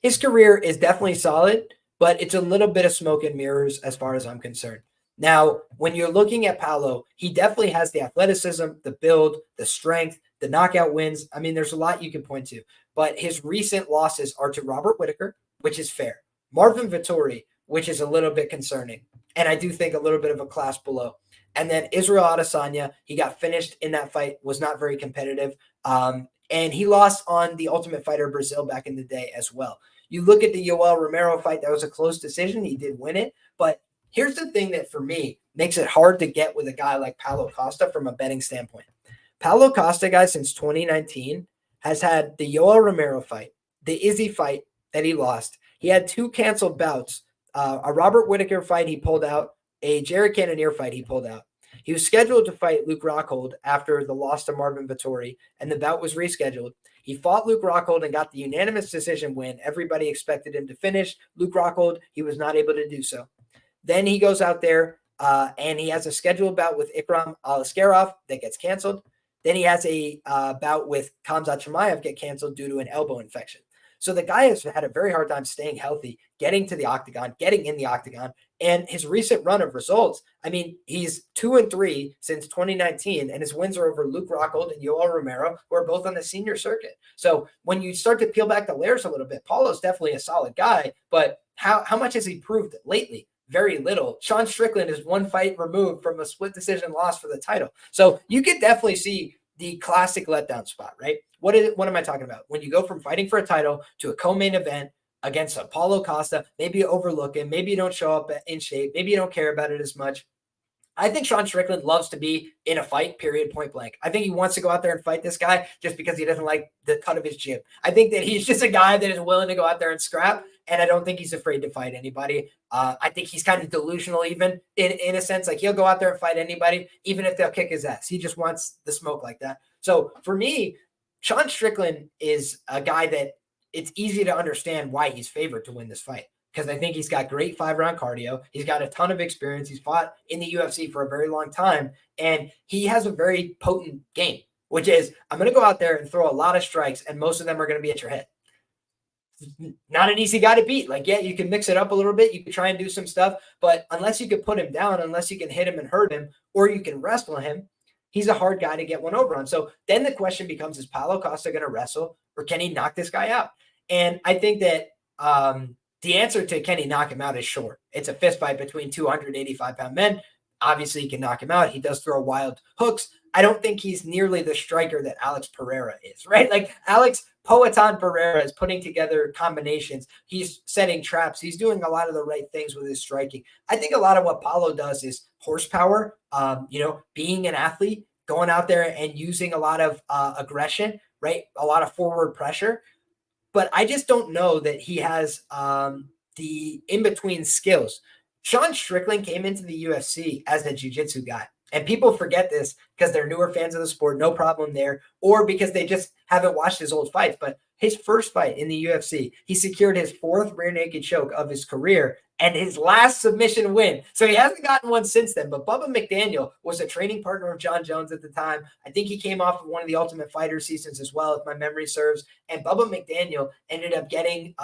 S1: his career is definitely solid, but it's a little bit of smoke and mirrors as far as I'm concerned. Now, when you're looking at Paulo, he definitely has the athleticism, the build, the strength, the knockout wins. I mean, there's a lot you can point to, but his recent losses are to Robert Whittaker, which is fair. Marvin Vettori, which is a little bit concerning. And I do think a little bit of a class below. And then Israel Adesanya, he got finished in that fight, was not very competitive. And he lost on the Ultimate Fighter Brazil back in the day as well. You look at the Yoel Romero fight, that was a close decision. He did win it. But here's the thing that, for me, makes it hard to get with a guy like Paulo Costa from a betting standpoint. Paulo Costa, guys, since 2019, has had the Yoel Romero fight, the Izzy fight that he lost. He had 2 canceled bouts. A Robert Whittaker fight he pulled out, a Jared Cannonier fight he pulled out. He was scheduled to fight Luke Rockhold after the loss to Marvin Vettori, and the bout was rescheduled. He fought Luke Rockhold and got the unanimous decision win. Everybody expected him to finish. Luke Rockhold, he was not able to do so. Then he goes out there and he has a scheduled bout with Ikram Alexandr that gets canceled. Then he has a bout with Khamzat Chimaev get canceled due to an elbow infection. So the guy has had a very hard time staying healthy, getting to the octagon, getting in the octagon. And his recent run of results, I mean, he's 2-3 since 2019, and his wins are over Luke Rockhold and Yoel Romero, who are both on the senior circuit. So when you start to peel back the layers a little bit, Paulo's definitely a solid guy, but how much has he proved lately? Very little. Sean Strickland is one fight removed from a split decision loss for the title. So you could definitely see the classic letdown spot, right? What am I talking about? When you go from fighting for a title to a co-main event against a Paulo Costa, maybe you overlook him, maybe you don't show up in shape, maybe you don't care about it as much. I think Sean Strickland loves to be in a fight, period, point blank. I think he wants to go out there and fight this guy just because he doesn't like the cut of his jib. I think that he's just a guy that is willing to go out there and scrap, and I don't think he's afraid to fight anybody. I think he's kind of delusional even in a sense. Like, he'll go out there and fight anybody, even if they'll kick his ass. He just wants the smoke like that. So for me, Sean Strickland is a guy that it's easy to understand why he's favored to win this fight, because I think he's got great 5-round cardio. He's got a ton of experience. He's fought in the UFC for a very long time, and he has a very potent game, which is, I'm going to go out there and throw a lot of strikes, and most of them are going to be at your head. Not an easy guy to beat. Like, yeah, you can mix it up a little bit. You can try and do some stuff, but unless you can put him down, unless you can hit him and hurt him, or you can wrestle him, he's a hard guy to get one over on. So then the question becomes, is Paulo Costa going to wrestle, or can he knock this guy out? And I think that the answer to can he knock him out is sure. It's a fist fight between 285-pound men. Obviously, he can knock him out. He does throw wild hooks. I don't think he's nearly the striker that Alex Pereira is, right? Like, Alex Poatan Pereira is putting together combinations. He's setting traps. He's doing a lot of the right things with his striking. I think a lot of what Paulo does is horsepower, being an athlete, going out there and using a lot of aggression, right? A lot of forward pressure. But I just don't know that he has the in-between skills. Sean Strickland came into the UFC as a jiu-jitsu guy. And people forget this because they're newer fans of the sport, no problem there, or because they just haven't watched his old fights. But his first fight in the UFC, he secured his 4th rear naked choke of his career and his last submission win. So he hasn't gotten one since then. But Bubba McDaniel was a training partner of John Jones at the time. I think he came off of one of the Ultimate Fighter seasons as well, if my memory serves. And Bubba McDaniel ended up getting,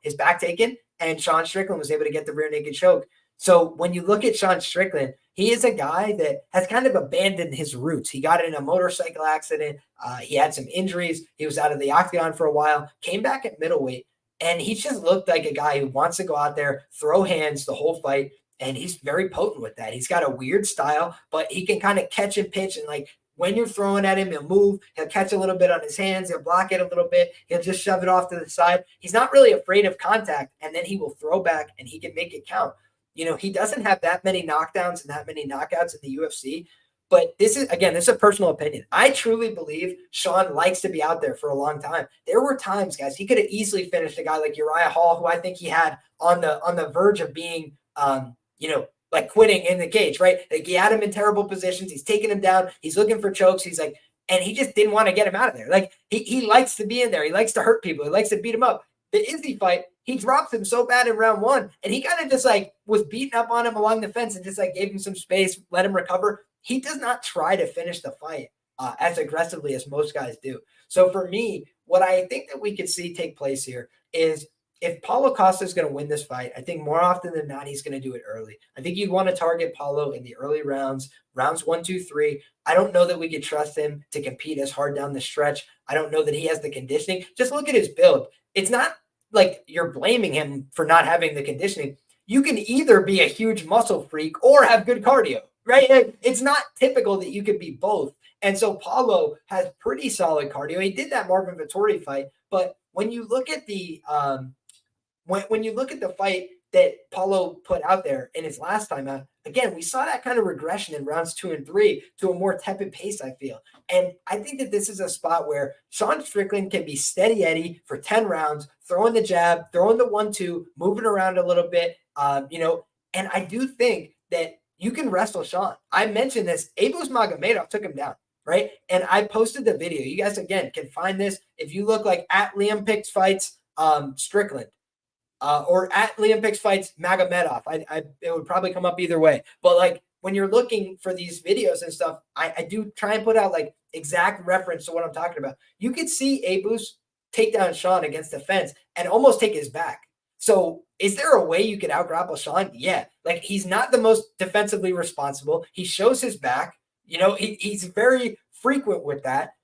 S1: his back taken, and Sean Strickland was able to get the rear naked choke. So when you look at Sean Strickland, he is a guy that has kind of abandoned his roots. He got in a motorcycle accident. He had some injuries. He was out of the octagon for a while, came back at middleweight, and he just looked like a guy who wants to go out there, throw hands the whole fight, and he's very potent with that. He's got a weird style, but he can kind of catch and pitch, and like when you're throwing at him, he'll move. He'll catch a little bit on his hands. He'll block it a little bit. He'll just shove it off to the side. He's not really afraid of contact, and then he will throw back, and he can make it count. He doesn't have that many knockdowns and that many knockouts in the UFC, but this is a personal opinion. I truly believe Sean likes to be out there for a long time. There were times, guys, he could have easily finished a guy like Uriah Hall, who I think he had on the verge of being, like quitting in the cage, right? Like, he had him in terrible positions. He's taking him down. He's looking for chokes. He's like, and he just didn't want to get him out of there. Like, he likes to be in there. He likes to hurt people. He likes to beat him up. The Izzy fight, he dropped him so bad in round 1, and he kind of just like was beating up on him along the fence and just like gave him some space, let him recover. He does not try to finish the fight as aggressively as most guys do. So for me, what I think that we could see take place here is, if Paulo Costa is going to win this fight, I think more often than not, he's going to do it early. I think you'd want to target Paulo in the early rounds 1, 2, 3. I don't know that we could trust him to compete as hard down the stretch. I don't know that he has the conditioning. Just look at his build. It's not like you're blaming him for not having the conditioning. You can either be a huge muscle freak or have good cardio, right? It's not typical that you could be both. And so Paulo has pretty solid cardio. He did that Marvin Vettori fight, but when you look at the when you look at the fight that Paulo put out there in his last time out, again, we saw that kind of regression in rounds 2 and 3 to a more tepid pace, I feel. And I think that this is a spot where Sean Strickland can be steady Eddie for 10 rounds, throwing the jab, throwing the 1-2, moving around a little bit, and I do think that you can wrestle Sean. I mentioned this. Abus Magomedov took him down, right? And I posted the video. You guys, again, can find this. If you look like at Liam Picks Fights Strickland, or at Liam Picks Fights Magomedov. It would probably come up either way. But like when you're looking for these videos and stuff, I do try and put out like exact reference to what I'm talking about. You could see Abus take down Sean against the fence and almost take his back. So is there a way you could out-grapple Sean? Yeah. Like, he's not the most defensively responsible. He shows his back. He's very frequent with that.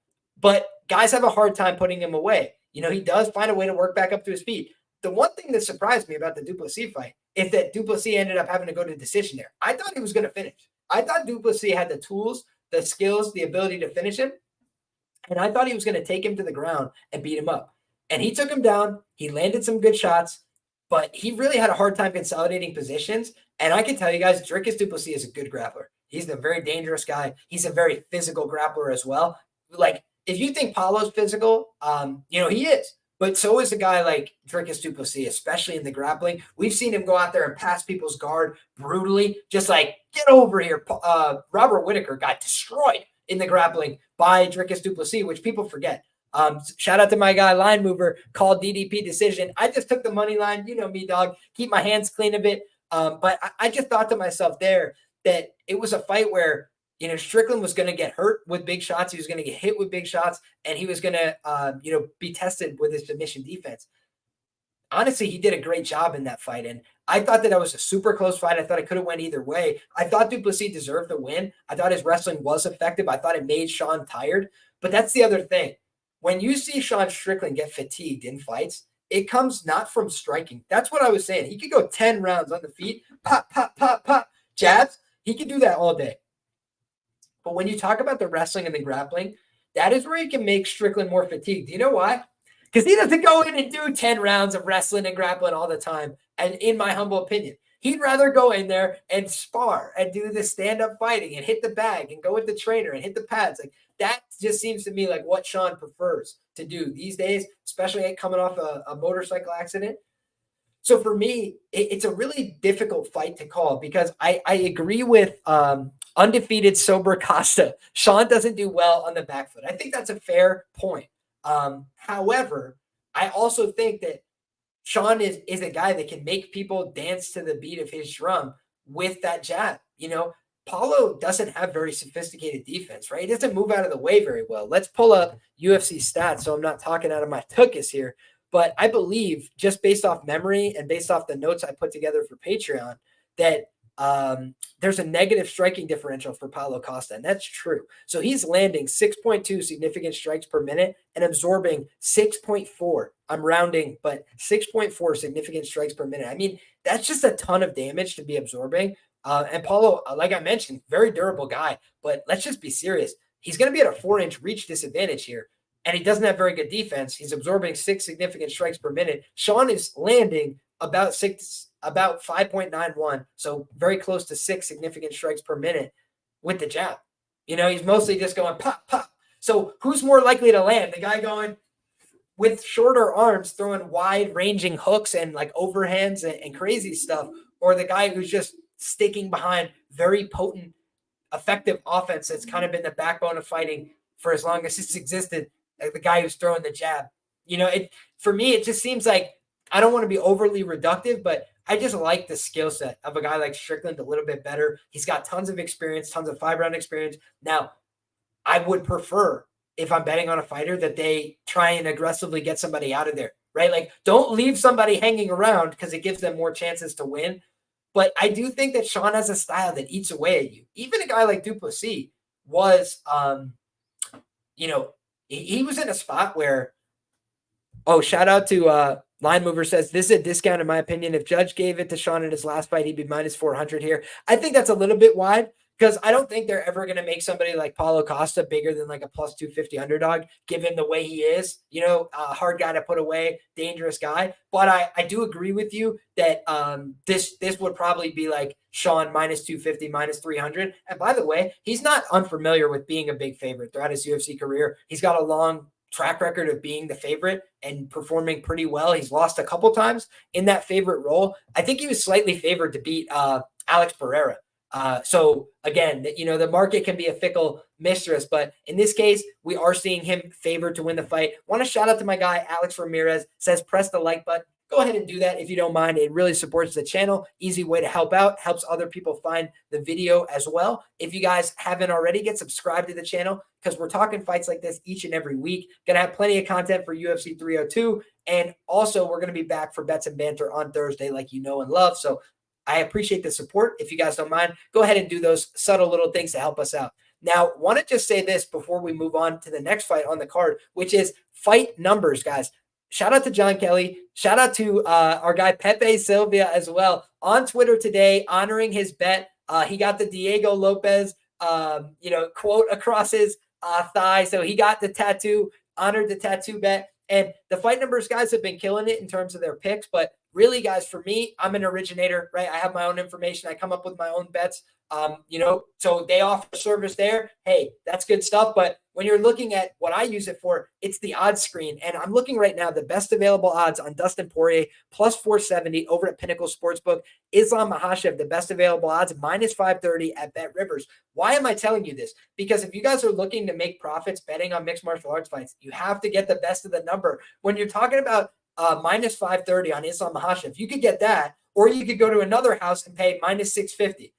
S1: But guys have a hard time putting him away. He does find a way to work back up to his feet. The one thing that surprised me about the Duplessis fight is that Duplessis ended up having to go to decision there. I thought he was going to finish. I thought Duplessis had the tools, the skills, the ability to finish him. And I thought he was going to take him to the ground and beat him up. And he took him down. He landed some good shots, but he really had a hard time consolidating positions. And I can tell you guys, Dricus Duplessis is a good grappler. He's a very dangerous guy. He's a very physical grappler as well. Like, if you think Paulo's physical, he is. But so is a guy like Dricus Duplessis, especially in the grappling. We've seen him go out there and pass people's guard brutally, just like, get over here. Robert Whittaker got destroyed in the grappling by Dricus Duplessis, which people forget. Shout out to my guy, Line Mover, called DDP decision. I just took the money line. You know me, dog. Keep my hands clean a bit. But I just thought to myself there that it was a fight where, Strickland was going to get hurt with big shots. He was going to get hit with big shots, and he was going to, be tested with his submission defense. Honestly, he did a great job in that fight, and I thought that was a super close fight. I thought it could have went either way. I thought Duplessis deserved the win. I thought his wrestling was effective. I thought it made Sean tired, but that's the other thing. When you see Sean Strickland get fatigued in fights, it comes not from striking. That's what I was saying. He could go 10 rounds on the feet, pop, pop, pop, pop, jabs. He could do that all day. But when you talk about the wrestling and the grappling, that is where you can make Strickland more fatigued. You know why? Because he doesn't go in and do 10 rounds of wrestling and grappling all the time. And in my humble opinion, he'd rather go in there and spar and do the stand-up fighting and hit the bag and go with the trainer and hit the pads. Like, that just seems to me like what Sean prefers to do these days, especially coming off a motorcycle accident. So for me, it's a really difficult fight to call because I agree with undefeated sober Costa. Sean doesn't do well on the back foot. I think that's a fair point. However, I also think that Sean is a guy that can make people dance to the beat of his drum with that jab. Paulo doesn't have very sophisticated defense, right? He doesn't move out of the way very well. Let's pull up UFC stats so I'm not talking out of my tuchus here. But I believe, just based off memory and based off the notes I put together for Patreon, that there's a negative striking differential for Paulo Costa, and that's true. So he's landing 6.2 significant strikes per minute and absorbing 6.4. I'm rounding, but 6.4 significant strikes per minute. I mean, that's just a ton of damage to be absorbing. And Paulo, like I mentioned, very durable guy, but let's just be serious. He's going to be at a 4-inch reach disadvantage here. And he doesn't have very good defense. He's absorbing 6 significant strikes per minute. Sean is landing about 5.91, so very close to 6 significant strikes per minute with the jab. He's mostly just going pop, pop. So who's more likely to land? The guy going with shorter arms, throwing wide-ranging hooks and like overhands and crazy stuff, or the guy who's just sticking behind very potent, effective offense that's kind of been the backbone of fighting for as long as it's existed? Like the guy who's throwing the jab. For me, it just seems like, I don't want to be overly reductive, but I just like the skill set of a guy like Strickland a little bit better. He's got tons of experience, tons of 5-round experience. Now, I would prefer, if I'm betting on a fighter, that they try and aggressively get somebody out of there, right? Like, don't leave somebody hanging around because it gives them more chances to win. But I do think that Sean has a style that eats away at you. Even a guy like Duplessis was, he was in a spot where, shout out to Line Mover says, this is a discount in my opinion. If Judge gave it to Sean in his last fight, he'd be minus 400 here. I think that's a little bit wide because I don't think they're ever going to make somebody like Paulo Costa bigger than like a plus 250 underdog, given the way he is, a hard guy to put away, dangerous guy. But I do agree with you that this would probably be like Sean minus 250, minus 300. And by the way, he's not unfamiliar with being a big favorite throughout his UFC career. He's got a long track record of being the favorite and performing pretty well. He's lost a couple times in that favorite role. I think he was slightly favored to beat Alex Pereira. So again, the market can be a fickle mistress, but in this case, we are seeing him favored to win the fight. Want to shout out to my guy, Alex Ramirez, says, press the like button. go ahead and do that if you don't mind. It really supports the channel. Easy way to help out, helps other people find the video as well. If you guys haven't already, get subscribed to the channel because we're talking fights like this each and every week. Gonna have plenty of content for UFC 302. And also, we're going to be back for Bets and Banter on Thursday, like you know and love. So I appreciate the support. If you guys don't mind, go ahead and do those subtle little things to help us out. Now, want to just say this before we move on to the next fight on the card, which is fight numbers, guys. Shout out to John Kelly. Shout out to our guy Pepe Silvia as well on Twitter today, honoring his bet. He got the Diego Lopez, quote across his thigh. So he got the tattoo, honored the tattoo bet. And the fight numbers guys have been killing it in terms of their picks. But really, guys, for me, I'm an originator, right? I have my own information. I come up with my own bets. So they offer service there. Hey, that's good stuff. But when you're looking at what I use it for, it's the odds screen. And I'm looking right now, the best available odds on Dustin Poirier, plus 470 over at Pinnacle Sportsbook. Islam Makhachev, the best available odds, minus 530 at Bet Rivers. Why am I telling you this? Because if you guys are looking to make profits betting on mixed martial arts fights, you have to get the best of the number. When you're talking about minus 530 on Islam Makhachev, you could get that, or you could go to another house and pay minus 650.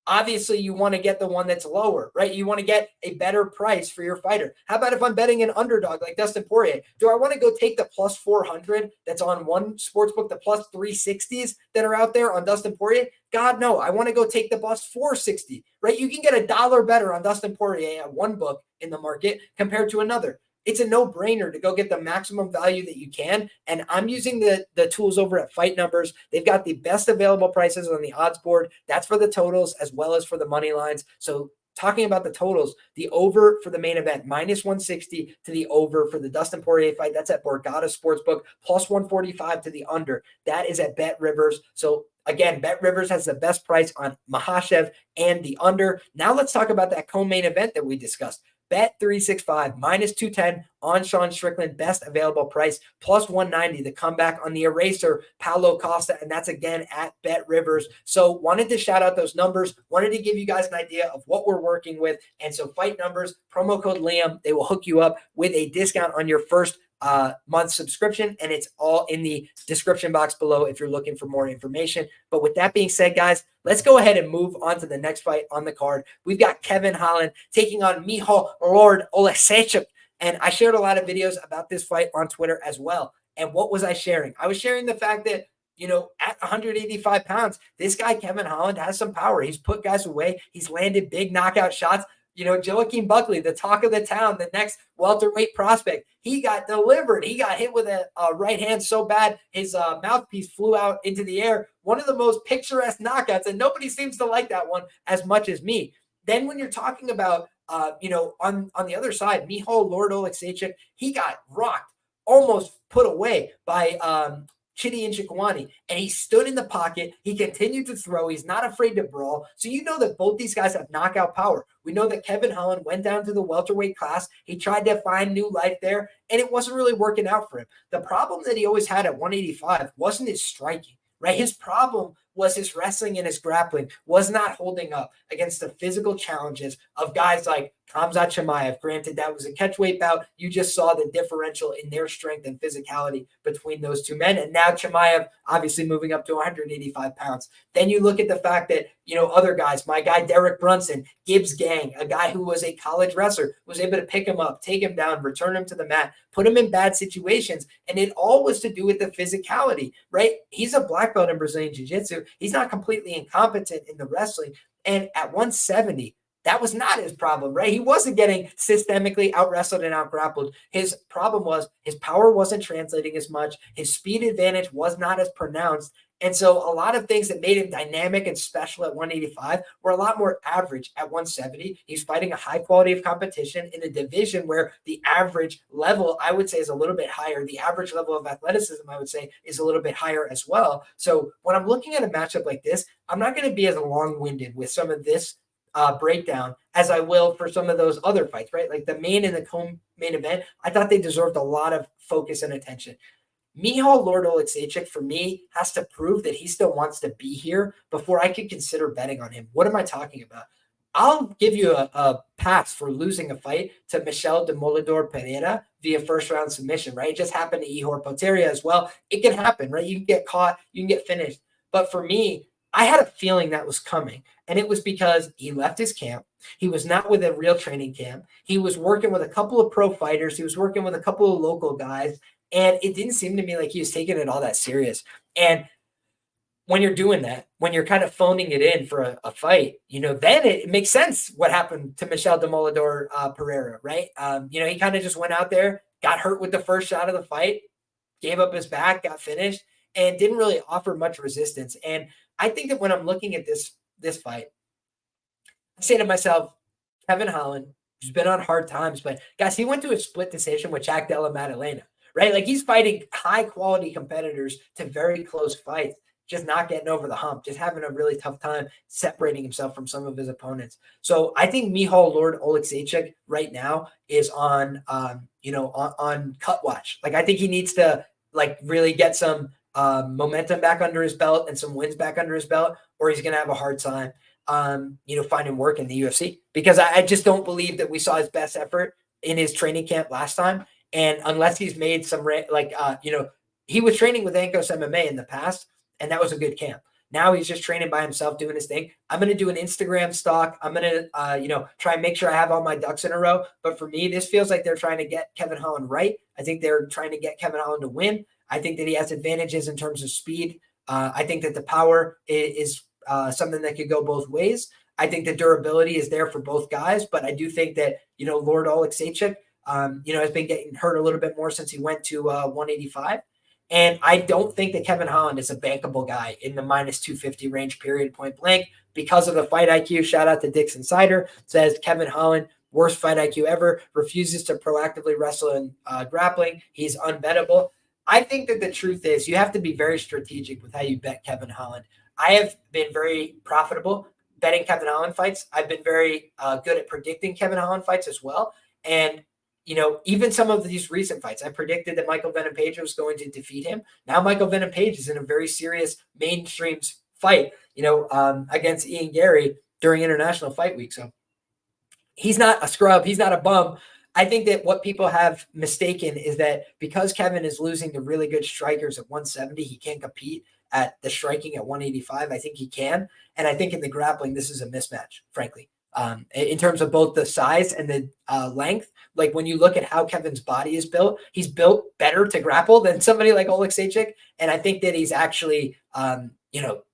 S1: Obviously, you want to get the one that's lower, right? You want to get a better price for your fighter. How about if I'm betting an underdog like Dustin Poirier? Do I want to go take the plus 400 that's on one sportsbook, the plus 360s that are out there on Dustin Poirier? God, no. I want to go take the plus 460, right? You can get $1 better on Dustin Poirier at one book in the market compared to another. It's a no-brainer to go get the maximum value that you can. And I'm using the tools over at Fight Numbers. They've got the best available prices on the odds board. That's for the totals as well as for the money lines. So talking about the totals, the over for the main event, minus 160 to the over for the Dustin Poirier fight. That's at Borgata Sportsbook, plus 145 to the under. That is at Bet Rivers. So again, Bet Rivers has the best price on Makhachev and the under. Now let's talk about that co-main event that we discussed. Bet 365, minus 210 on Sean Strickland, best available price, plus 190, the comeback on the eraser, Paulo Costa, and that's again at Bet Rivers. So wanted to shout out those numbers, wanted to give you guys an idea of what we're working with. And so Fight Numbers, promo code Liam, they will hook you up with a discount on your first month subscription, and it's all in the description box below if you're looking for more information. But with that being said, guys, let's go ahead and move on to the next fight on the card. We've got Kevin Holland taking on Michal Oleksiejczuk, and I shared a lot of videos about this fight on Twitter as well. And what was I sharing? I was sharing the fact that, at 185 pounds, this guy, Kevin Holland, has some power. He's put guys away. He's landed big knockout shots. Joaquin Buckley, the talk of the town, the next welterweight prospect, he got delivered. He got hit with a right hand so bad his mouthpiece flew out into the air. One of the most picturesque knockouts, and nobody seems to like that one as much as me. Then when you're talking about, on the other side, Michal Oleksiejczuk, he got rocked, almost put away by Chidi Njokuani, and he stood in the pocket. He continued to throw. He's not afraid to brawl. So you know that both these guys have knockout power. We know that Kevin Holland went down to the welterweight class. He tried to find new life there, and it wasn't really working out for him. The problem that he always had at 185 wasn't his striking, right? His problem was his wrestling and his grappling was not holding up against the physical challenges of guys like Khamzat Chimaev. Granted, that was a catchweight bout. You just saw the differential in their strength and physicality between those two men. And now Chimaev obviously moving up to 185 pounds. Then you look at the fact that, other guys, my guy Derek Brunson, Gibbs Gang, a guy who was a college wrestler, was able to pick him up, take him down, return him to the mat, put him in bad situations. And it all was to do with the physicality, right? He's a black belt in Brazilian Jiu-Jitsu. He's not completely incompetent in the wrestling. And at 170, that was not his problem, right? He wasn't getting systemically out-wrestled and out-grappled. His problem was his power wasn't translating as much. His speed advantage was not as pronounced. And so a lot of things that made him dynamic and special at 185 were a lot more average at 170. He's fighting a high quality of competition in a division where the average level, I would say, is a little bit higher. The average level of athleticism, I would say, is a little bit higher as well. So when I'm looking at a matchup like this, I'm not going to be as long-winded with some of this breakdown as I will for some of those other fights, right? Like the main and the co-main event, I thought they deserved a lot of focus and attention. Michal Oleksiejczuk, for me, has to prove that he still wants to be here before I could consider betting on him. What am I talking about? I'll give you a pass for losing a fight to Michel de Molador Pereira via first round submission, right? It just happened to Ihor Potieria as well. It can happen, right? You can get caught, you can get finished. But for me, I had a feeling that was coming. And it was because he left his camp. He was not with a real training camp. He was working with a couple of pro fighters. He was working with a couple of local guys. And it didn't seem to me like he was taking it all that serious. And when you're doing that, when you're kind of phoning it in for a fight, then it makes sense what happened to Michel de Molador Pereira, right? He kind of just went out there, got hurt with the first shot of the fight, gave up his back, got finished, and didn't really offer much resistance. And I think that when I'm looking at this fight, I say to myself, Kevin Holland, who's been on hard times, but guys, he went to a split decision with Jack Della Maddalena, right? Like he's fighting high quality competitors to very close fights, just not getting over the hump, just having a really tough time separating himself from some of his opponents. So I think Michal Lord Oleksiejczuk right now is on cut watch. Like I think he needs to really get some momentum back under his belt and some wins back under his belt, or he's going to have a hard time, finding work in the UFC, because I just don't believe that we saw his best effort in his training camp last time. And unless he's made some, he was training with Ankos MMA in the past, and that was a good camp. Now he's just training by himself, doing his thing. I'm going to do an Instagram stock. I'm going to, try and make sure I have all my ducks in a row. But for me, this feels like they're trying to get Kevin Holland right. I think they're trying to get Kevin Holland to win. I think that he has advantages in terms of speed. I think that the power is something that could go both ways. I think the durability is there for both guys, but I do think that, Lord Oleksiejczuk, has been getting hurt a little bit more since he went to 185. And I don't think that Kevin Holland is a bankable guy in the minus 250 range, period, point blank, because of the fight IQ. Shout out to Dick's Insider. Says Kevin Holland, worst fight IQ ever, refuses to proactively wrestle in grappling. He's unbettable. I think that the truth is you have to be very strategic with how you bet Kevin Holland. I have been very profitable betting Kevin Holland fights. I've been very good at predicting Kevin Holland fights as well. And even some of these recent fights, I predicted that Michael Venom Page was going to defeat him. Now Michael Venom Page is in a very serious mainstream fight, against Ian Gary during International Fight Week. So he's not a scrub. He's not a bum. I think that what people have mistaken is that because Kevin is losing to really good strikers at 170, he can't compete at the striking at 185. I think he can. And I think in the grappling, this is a mismatch, frankly. In terms of both the size and the length, like when you look at how Kevin's body is built, he's built better to grapple than somebody like Oleksiejczuk. And I think that he's actually,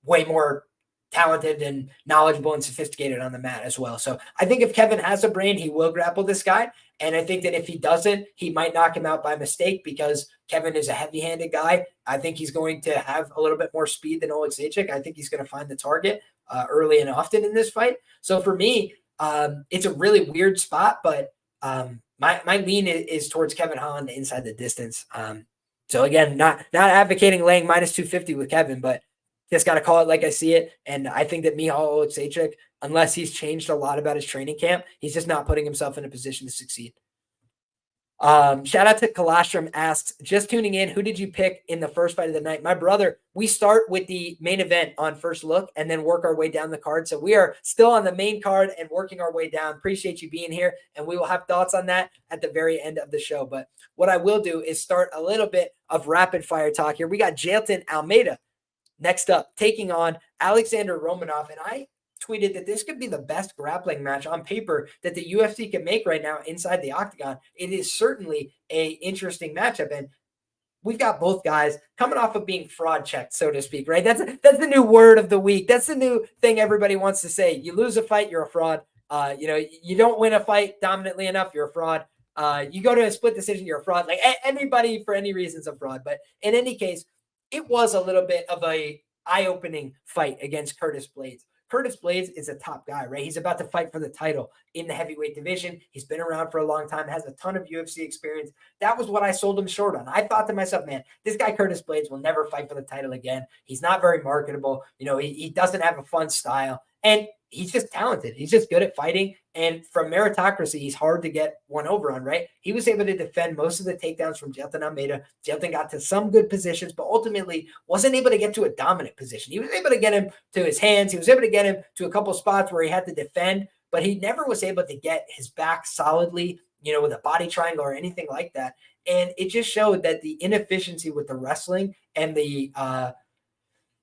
S1: way more talented and knowledgeable and sophisticated on the mat as well. So I think if Kevin has a brain, he will grapple this guy. And I think that if he doesn't, he might knock him out by mistake because Kevin is a heavy-handed guy. I think he's going to have a little bit more speed than Oleksiejczuk. I think he's going to find the target early and often in this fight. So for me, it's a really weird spot, but my lean is towards Kevin Holland inside the distance. So again, not advocating laying minus 250 with Kevin, but just got to call it like I see it. And I think that Michal Oleksiejczuk, unless he's changed a lot about his training camp, he's just not putting himself in a position to succeed. Shout out to Colostrum asks, just tuning in, who did you pick in the first fight of the night? My brother, we start with the main event on First Look and then work our way down the card. So we are still on the main card and working our way down. Appreciate you being here. And we will have thoughts on that at the very end of the show. But what I will do is start a little bit of rapid fire talk here. We got Jailton Almeida next up, taking on Alexandr Romanov. And I tweeted that this could be the best grappling match on paper that the UFC can make right now inside the octagon. It is certainly a interesting matchup. And we've got both guys coming off of being fraud checked, so to speak, right? That's the new word of the week. That's the new thing everybody wants to say. You lose a fight, you're a fraud. You don't win a fight dominantly enough, you're a fraud. You go to a split decision, you're a fraud. Like anybody for any reason's a fraud. But in any case, it was a little bit of a eye-opening fight against Curtis Blaydes. Curtis Blaydes is a top guy, right? He's about to fight for the title in the heavyweight division. He's been around for a long time, has a ton of UFC experience. That was what I sold him short on. I thought to myself, man, this guy Curtis Blaydes will never fight for the title again. He's not very marketable. He doesn't have a fun style. And he's just talented. He's just good at fighting. And from meritocracy, he's hard to get one over on, right? He was able to defend most of the takedowns from Jailton Almeida. Jailton got to some good positions, but ultimately wasn't able to get to a dominant position. He was able to get him to his hands. He was able to get him to a couple spots where he had to defend. but he never was able to get his back solidly, with a body triangle or anything like that. And it just showed that the inefficiency with the wrestling and the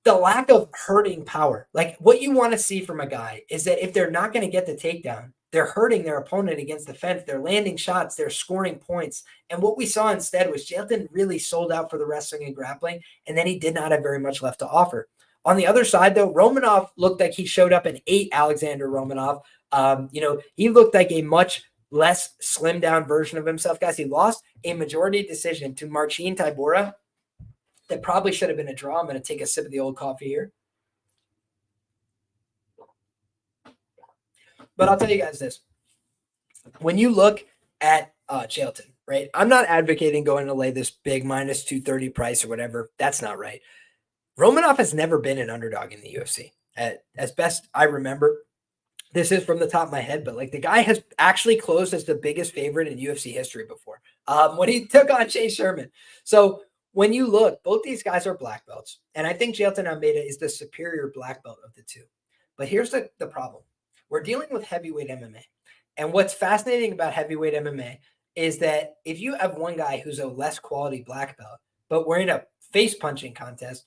S1: lack of hurting power. Like, what you want to see from a guy is that if they're not going to get the takedown, they're hurting their opponent against the fence. They're landing shots. They're scoring points. And what we saw instead was Jailton really sold out for the wrestling and grappling, and then he did not have very much left to offer. On the other side, though, Romanov looked like he showed up and ate Alexandr Romanov. He looked like a much less slimmed down version of himself. Guys, he lost a majority decision to Marcin Tybura. That probably should have been a draw. I'm going to take a sip of the old coffee here. But I'll tell you guys this. When you look at Jailton, right, I'm not advocating going to lay this big minus 230 price or whatever. That's not right. Romanov has never been an underdog in the UFC. As best I remember, this is from the top of my head, but like the guy has actually closed as the biggest favorite in UFC history before when he took on Chase Sherman. So when you look, both these guys are black belts, and I think Jailton Almeida is the superior black belt of the two. But here's the problem. We're dealing with heavyweight MMA. And what's fascinating about heavyweight MMA is that if you have one guy who's a less quality black belt, but we're in a face punching contest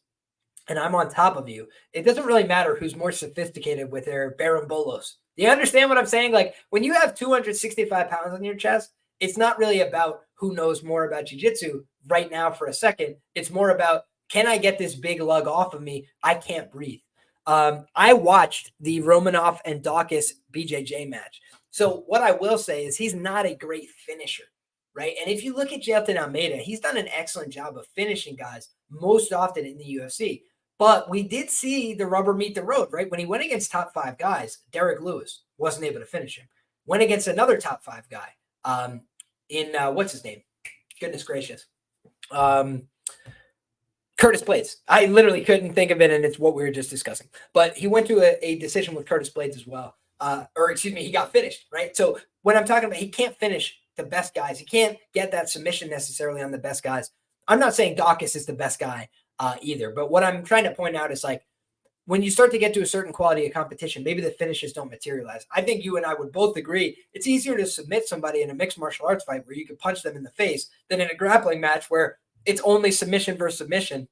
S1: and I'm on top of you, it doesn't really matter who's more sophisticated with their barambolos. Do you understand what I'm saying? Like, when you have 265 pounds on your chest, it's not really about who knows more about jiu-jitsu right now for a second. It's more about, can I get this big lug off of me? I can't breathe. I watched the Romanov and Dawkins BJJ match. So what I will say is he's not a great finisher, right? And if you look at Jailton Almeida, he's done an excellent job of finishing guys most often in the UFC. But we did see the rubber meet the road, right? When he went against top 5 guys, Derek Lewis wasn't able to finish him. Went against another top 5 guy what's his name? Goodness gracious. Curtis Blades. I literally couldn't think of it, and it's what we were just discussing. But he went to a decision with Curtis Blades as well. He got finished, right? So when I'm talking about he can't finish the best guys, he can't get that submission necessarily on the best guys. I'm not saying Dawkins is the best guy either, but what I'm trying to point out is, like, when you start to get to a certain quality of competition, maybe the finishes don't materialize. I think you and I would both agree it's easier to submit somebody in a mixed martial arts fight where you can punch them in the face than in a grappling match where it's only submission versus submission.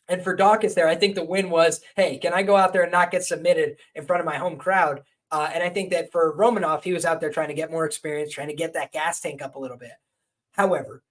S1: And for Dawkins there, I think the win was, hey, can I go out there and not get submitted in front of my home crowd? And I think that for Romanov, he was out there trying to get more experience, trying to get that gas tank up a little bit. However,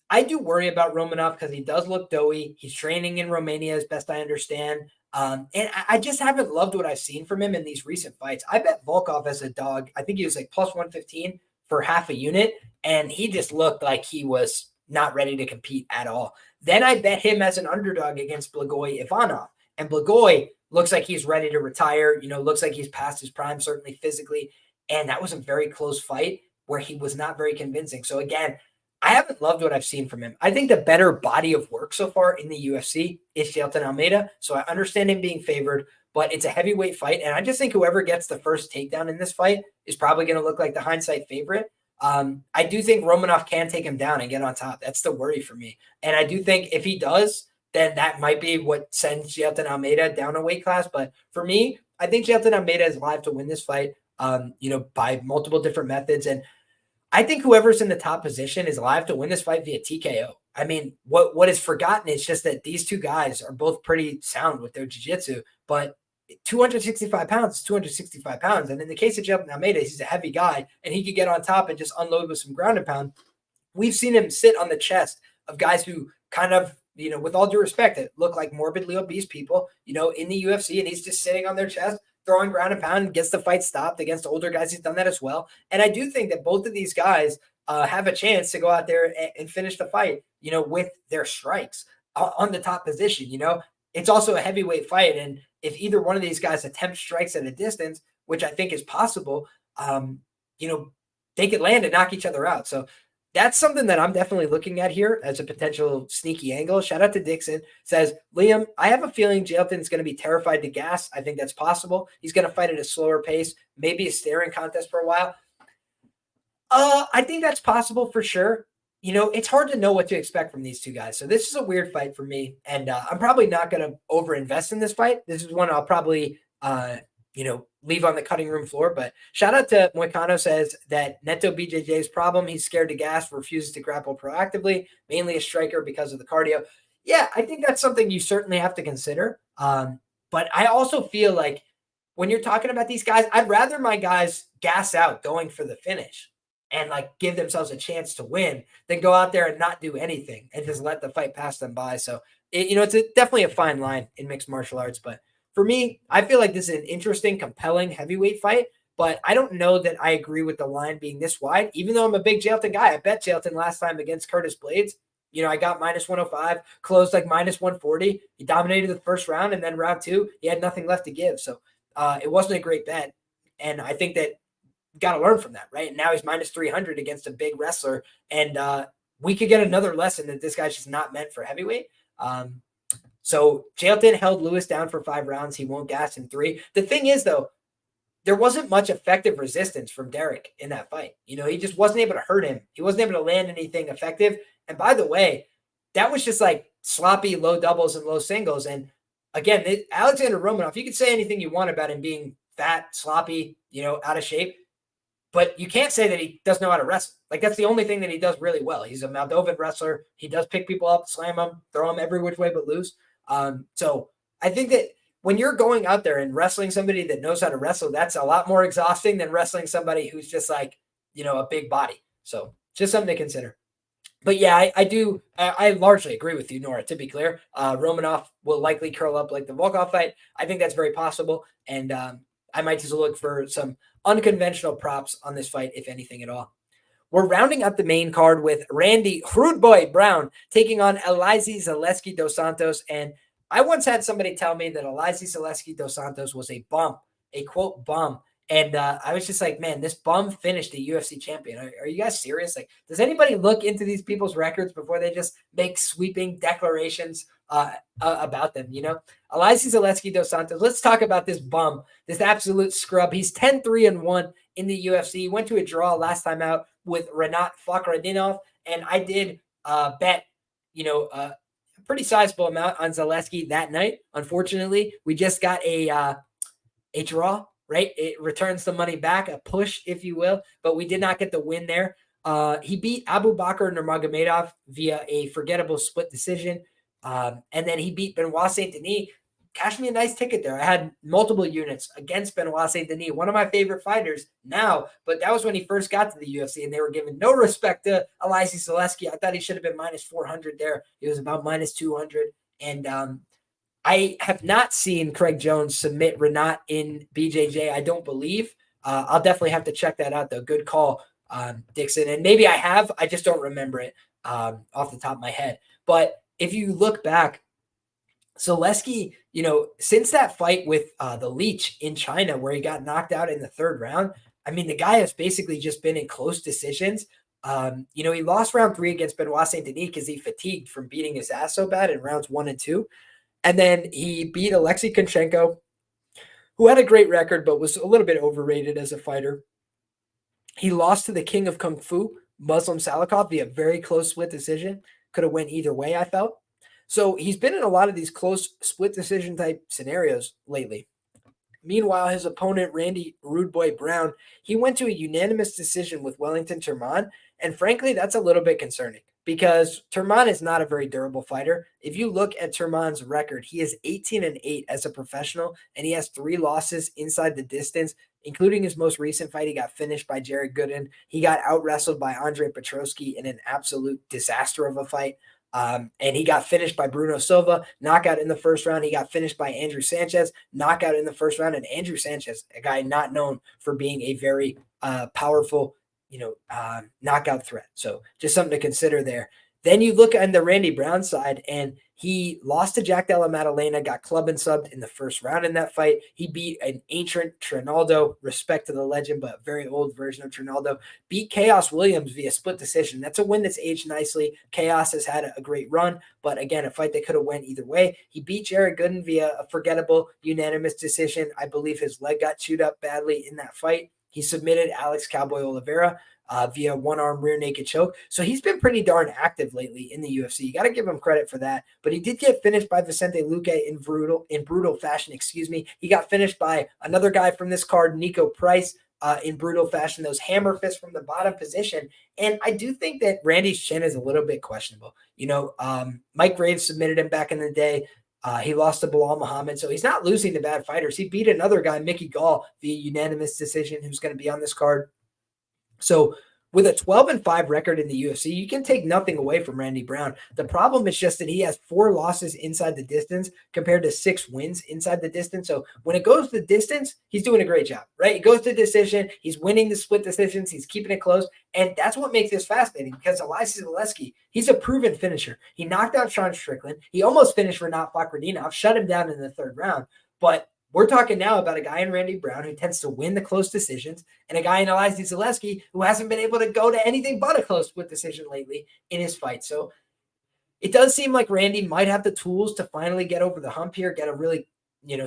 S1: I do worry about Romanov because he does look doughy. He's training in Romania as best I understand. And I just haven't loved what I've seen from him in these recent fights. I bet Volkov as a dog, I think he was like plus 115 for half a unit, and he just looked like he was not ready to compete at all. Then I bet him as an underdog against Blagoy Ivanov. And Blagoy looks like he's ready to retire, looks like he's past his prime, certainly physically. And that was a very close fight where he was not very convincing. So again, I haven't loved what I've seen from him. I think the better body of work so far in the UFC is Jailton Almeida. So I understand him being favored, but it's a heavyweight fight. And I just think whoever gets the first takedown in this fight is probably going to look like the hindsight favorite. I do think Romanov can take him down and get on top. That's the worry for me. And I do think if he does, then that might be what sends Jailton Almeida down a weight class. But for me, I think Jailton Almeida is live to win this fight, by multiple different methods. And I think whoever's in the top position is live to win this fight via TKO. I mean, what is forgotten is just that these two guys are both pretty sound with their jiu-jitsu, but 265 pounds is 265 pounds. And in the case of Jailton Almeida, he's a heavy guy, and he could get on top and just unload with some ground and pound. We've seen him sit on the chest of guys who kind of, with all due respect, look like morbidly obese people, in the UFC, and he's just sitting on their chest, throwing ground and pound, and gets the fight stopped against older guys. He's done that as well. And I do think that both of these guys have a chance to go out there and finish the fight, with their strikes on the top position. It's also a heavyweight fight. And if either one of these guys attempt strikes at a distance, which I think is possible, they could land and knock each other out. So that's something that I'm definitely looking at here as a potential sneaky angle. Shout out to Dixon. Says, Liam, I have a feeling Jailton's going to be terrified to gas. I think that's possible. He's going to fight at a slower pace, maybe a staring contest for a while. I think that's possible for sure. It's hard to know what to expect from these two guys. So this is a weird fight for me. And I'm probably not going to overinvest in this fight. This is one I'll probably, leave on the cutting room floor. But shout out to Moicano, says that Neto BJJ's problem, he's scared to gas, refuses to grapple proactively, mainly a striker because of the cardio. Yeah, I think that's something you certainly have to consider. But I also feel like when you're talking about these guys, I'd rather my guys gas out going for the finish and like give themselves a chance to win than go out there and not do anything and just let the fight pass them by. So, it's definitely a fine line in mixed martial arts. But for me, I feel like this is an interesting, compelling heavyweight fight. But I don't know that I agree with the line being this wide, even though I'm a big Jailton guy. I bet Jailton last time against Curtis Blades. I got minus 105, closed like minus 140. He dominated the first round, and then round 2, he had nothing left to give. So it wasn't a great bet. And I think that got to learn from that, right? And now he's minus 300 against a big wrestler. And we could get another lesson that this guy's just not meant for heavyweight. So Jailton held Lewis down for 5 rounds. He won't gas in 3. The thing is, though, there wasn't much effective resistance from Derek in that fight. He just wasn't able to hurt him. He wasn't able to land anything effective. And by the way, that was just like sloppy low doubles and low singles. And again, Alexandr Romanov, you can say anything you want about him being fat, sloppy, out of shape, but you can't say that he doesn't know how to wrestle. Like, that's the only thing that he does really well. He's a Moldovan wrestler. He does pick people up, slam them, throw them every which way but loose. So I think that when you're going out there and wrestling somebody that knows how to wrestle, that's a lot more exhausting than wrestling somebody who's just like, a big body. So just something to consider. But yeah, I largely agree with you, Nora, to be clear. Romanov will likely curl up like the Volkov fight. I think that's very possible. And I might just look for some unconventional props on this fight, if anything at all. We're rounding up the main card with Randy Rude Brown taking on Oleksiejczuk dos Santos. And I once had somebody tell me that Oleksiejczuk dos Santos was a bum, a quote bum. And I was just like, man, this bum finished a UFC champion. Are you guys serious? Like, does anybody look into these people's records before they just make sweeping declarations about them? Oleksiejczuk dos Santos. Let's talk about this bum, this absolute scrub. He's 10-3-1 in the UFC. He went to a draw last time out with Renat Fakhretdinov, and I did bet, a pretty sizable amount on Solecki that night. Unfortunately, we just got a draw. Right? It returns the money back, a push, if you will, but we did not get the win there. He beat Abu Bakr Nurmagomedov via a forgettable split decision. And then he beat Benoit Saint Denis. Cashed me a nice ticket there. I had multiple units against Benoit Saint Denis, one of my favorite fighters now, but that was when he first got to the UFC and they were giving no respect to Oleksiejczuk. I thought he should have been minus 400 there. He was about minus 200. And I have not seen Craig Jones submit Renat in BJJ. I don't believe. I'll definitely have to check that out, though. Good call, Dixon. And maybe I have. I just don't remember it off the top of my head. But if you look back, Solecki, since that fight with the Leech in China where he got knocked out in the 3rd round, I mean, the guy has basically just been in close decisions. He lost round 3 against Benoit Saint Denis because he fatigued from beating his ass so bad in rounds 1 and 2. And then he beat Alexei Konchenko, who had a great record, but was a little bit overrated as a fighter. He lost to the king of Kung Fu, Muslim Salikov, via very close split decision. Could have went either way, I felt. So he's been in a lot of these close split decision type scenarios lately. Meanwhile, his opponent, Randy Rude Boy Brown, he went to a unanimous decision with Wellington Turman. And frankly, that's a little bit concerning because Turman is not a very durable fighter. If you look at Turman's record, he is 18-8 as a professional, and he has 3 losses inside the distance, including his most recent fight. He got finished by Jared Gooden. He got out-wrestled by Andre Petroski in an absolute disaster of a fight. And he got finished by Bruno Silva, knockout in the 1st round. He got finished by Andrew Sanchez, knockout in the 1st round. And Andrew Sanchez, a guy not known for being a very powerful, knockout threat. So just something to consider there. Then you look on the Randy Brown side, and he lost to Jack Della Maddalena, got club and subbed in the 1st round in that fight. He beat an ancient Trinaldo, respect to the legend, but a very old version of Trinaldo. Beat Chaos Williams via split decision. That's a win that's aged nicely. Chaos has had a great run, but again, a fight that could have went either way. He beat Jared Gooden via a forgettable unanimous decision. I believe his leg got chewed up badly in that fight. He submitted Alex Cowboy Oliveira. via one-arm rear naked choke. So he's been pretty darn active lately in the UFC. You got to give him credit for that. But he did get finished by Vicente Luque in brutal fashion. He got finished by another guy from this card, Niko Price, in brutal fashion, those hammer fists from the bottom position. And I do think that Randy's chin is a little bit questionable. Mike Graves submitted him back in the day. He lost to Bilal Muhammad, so he's not losing to bad fighters. He beat another guy, Mickey Gall, via unanimous decision, who's going to be on this card. So with a 12-5 record in the UFC, you can take nothing away from Randy Brown. The problem is just that he has 4 losses inside the distance compared to 6 wins inside the distance. So when it goes to distance, he's doing a great job, right? He goes to decision. He's winning the split decisions. He's keeping it close. And that's what makes this fascinating because Oleksiejczuk, he's a proven finisher. He knocked out Sean Strickland. He almost finished Rinat Fakhretdinov, shut him down in the 3rd round. But we're talking now about a guy in Randy Brown who tends to win the close decisions and a guy in Oleksiejczuk who hasn't been able to go to anything but a close split decision lately in his fight. So it does seem like Randy might have the tools to finally get over the hump here, get a really,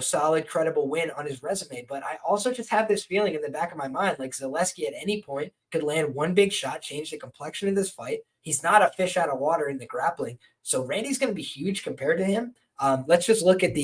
S1: solid, credible win on his resume. But I also just have this feeling in the back of my mind, like Solecki at any point could land one big shot, change the complexion of this fight. He's not a fish out of water in the grappling. So Randy's going to be huge compared to him. Let's look at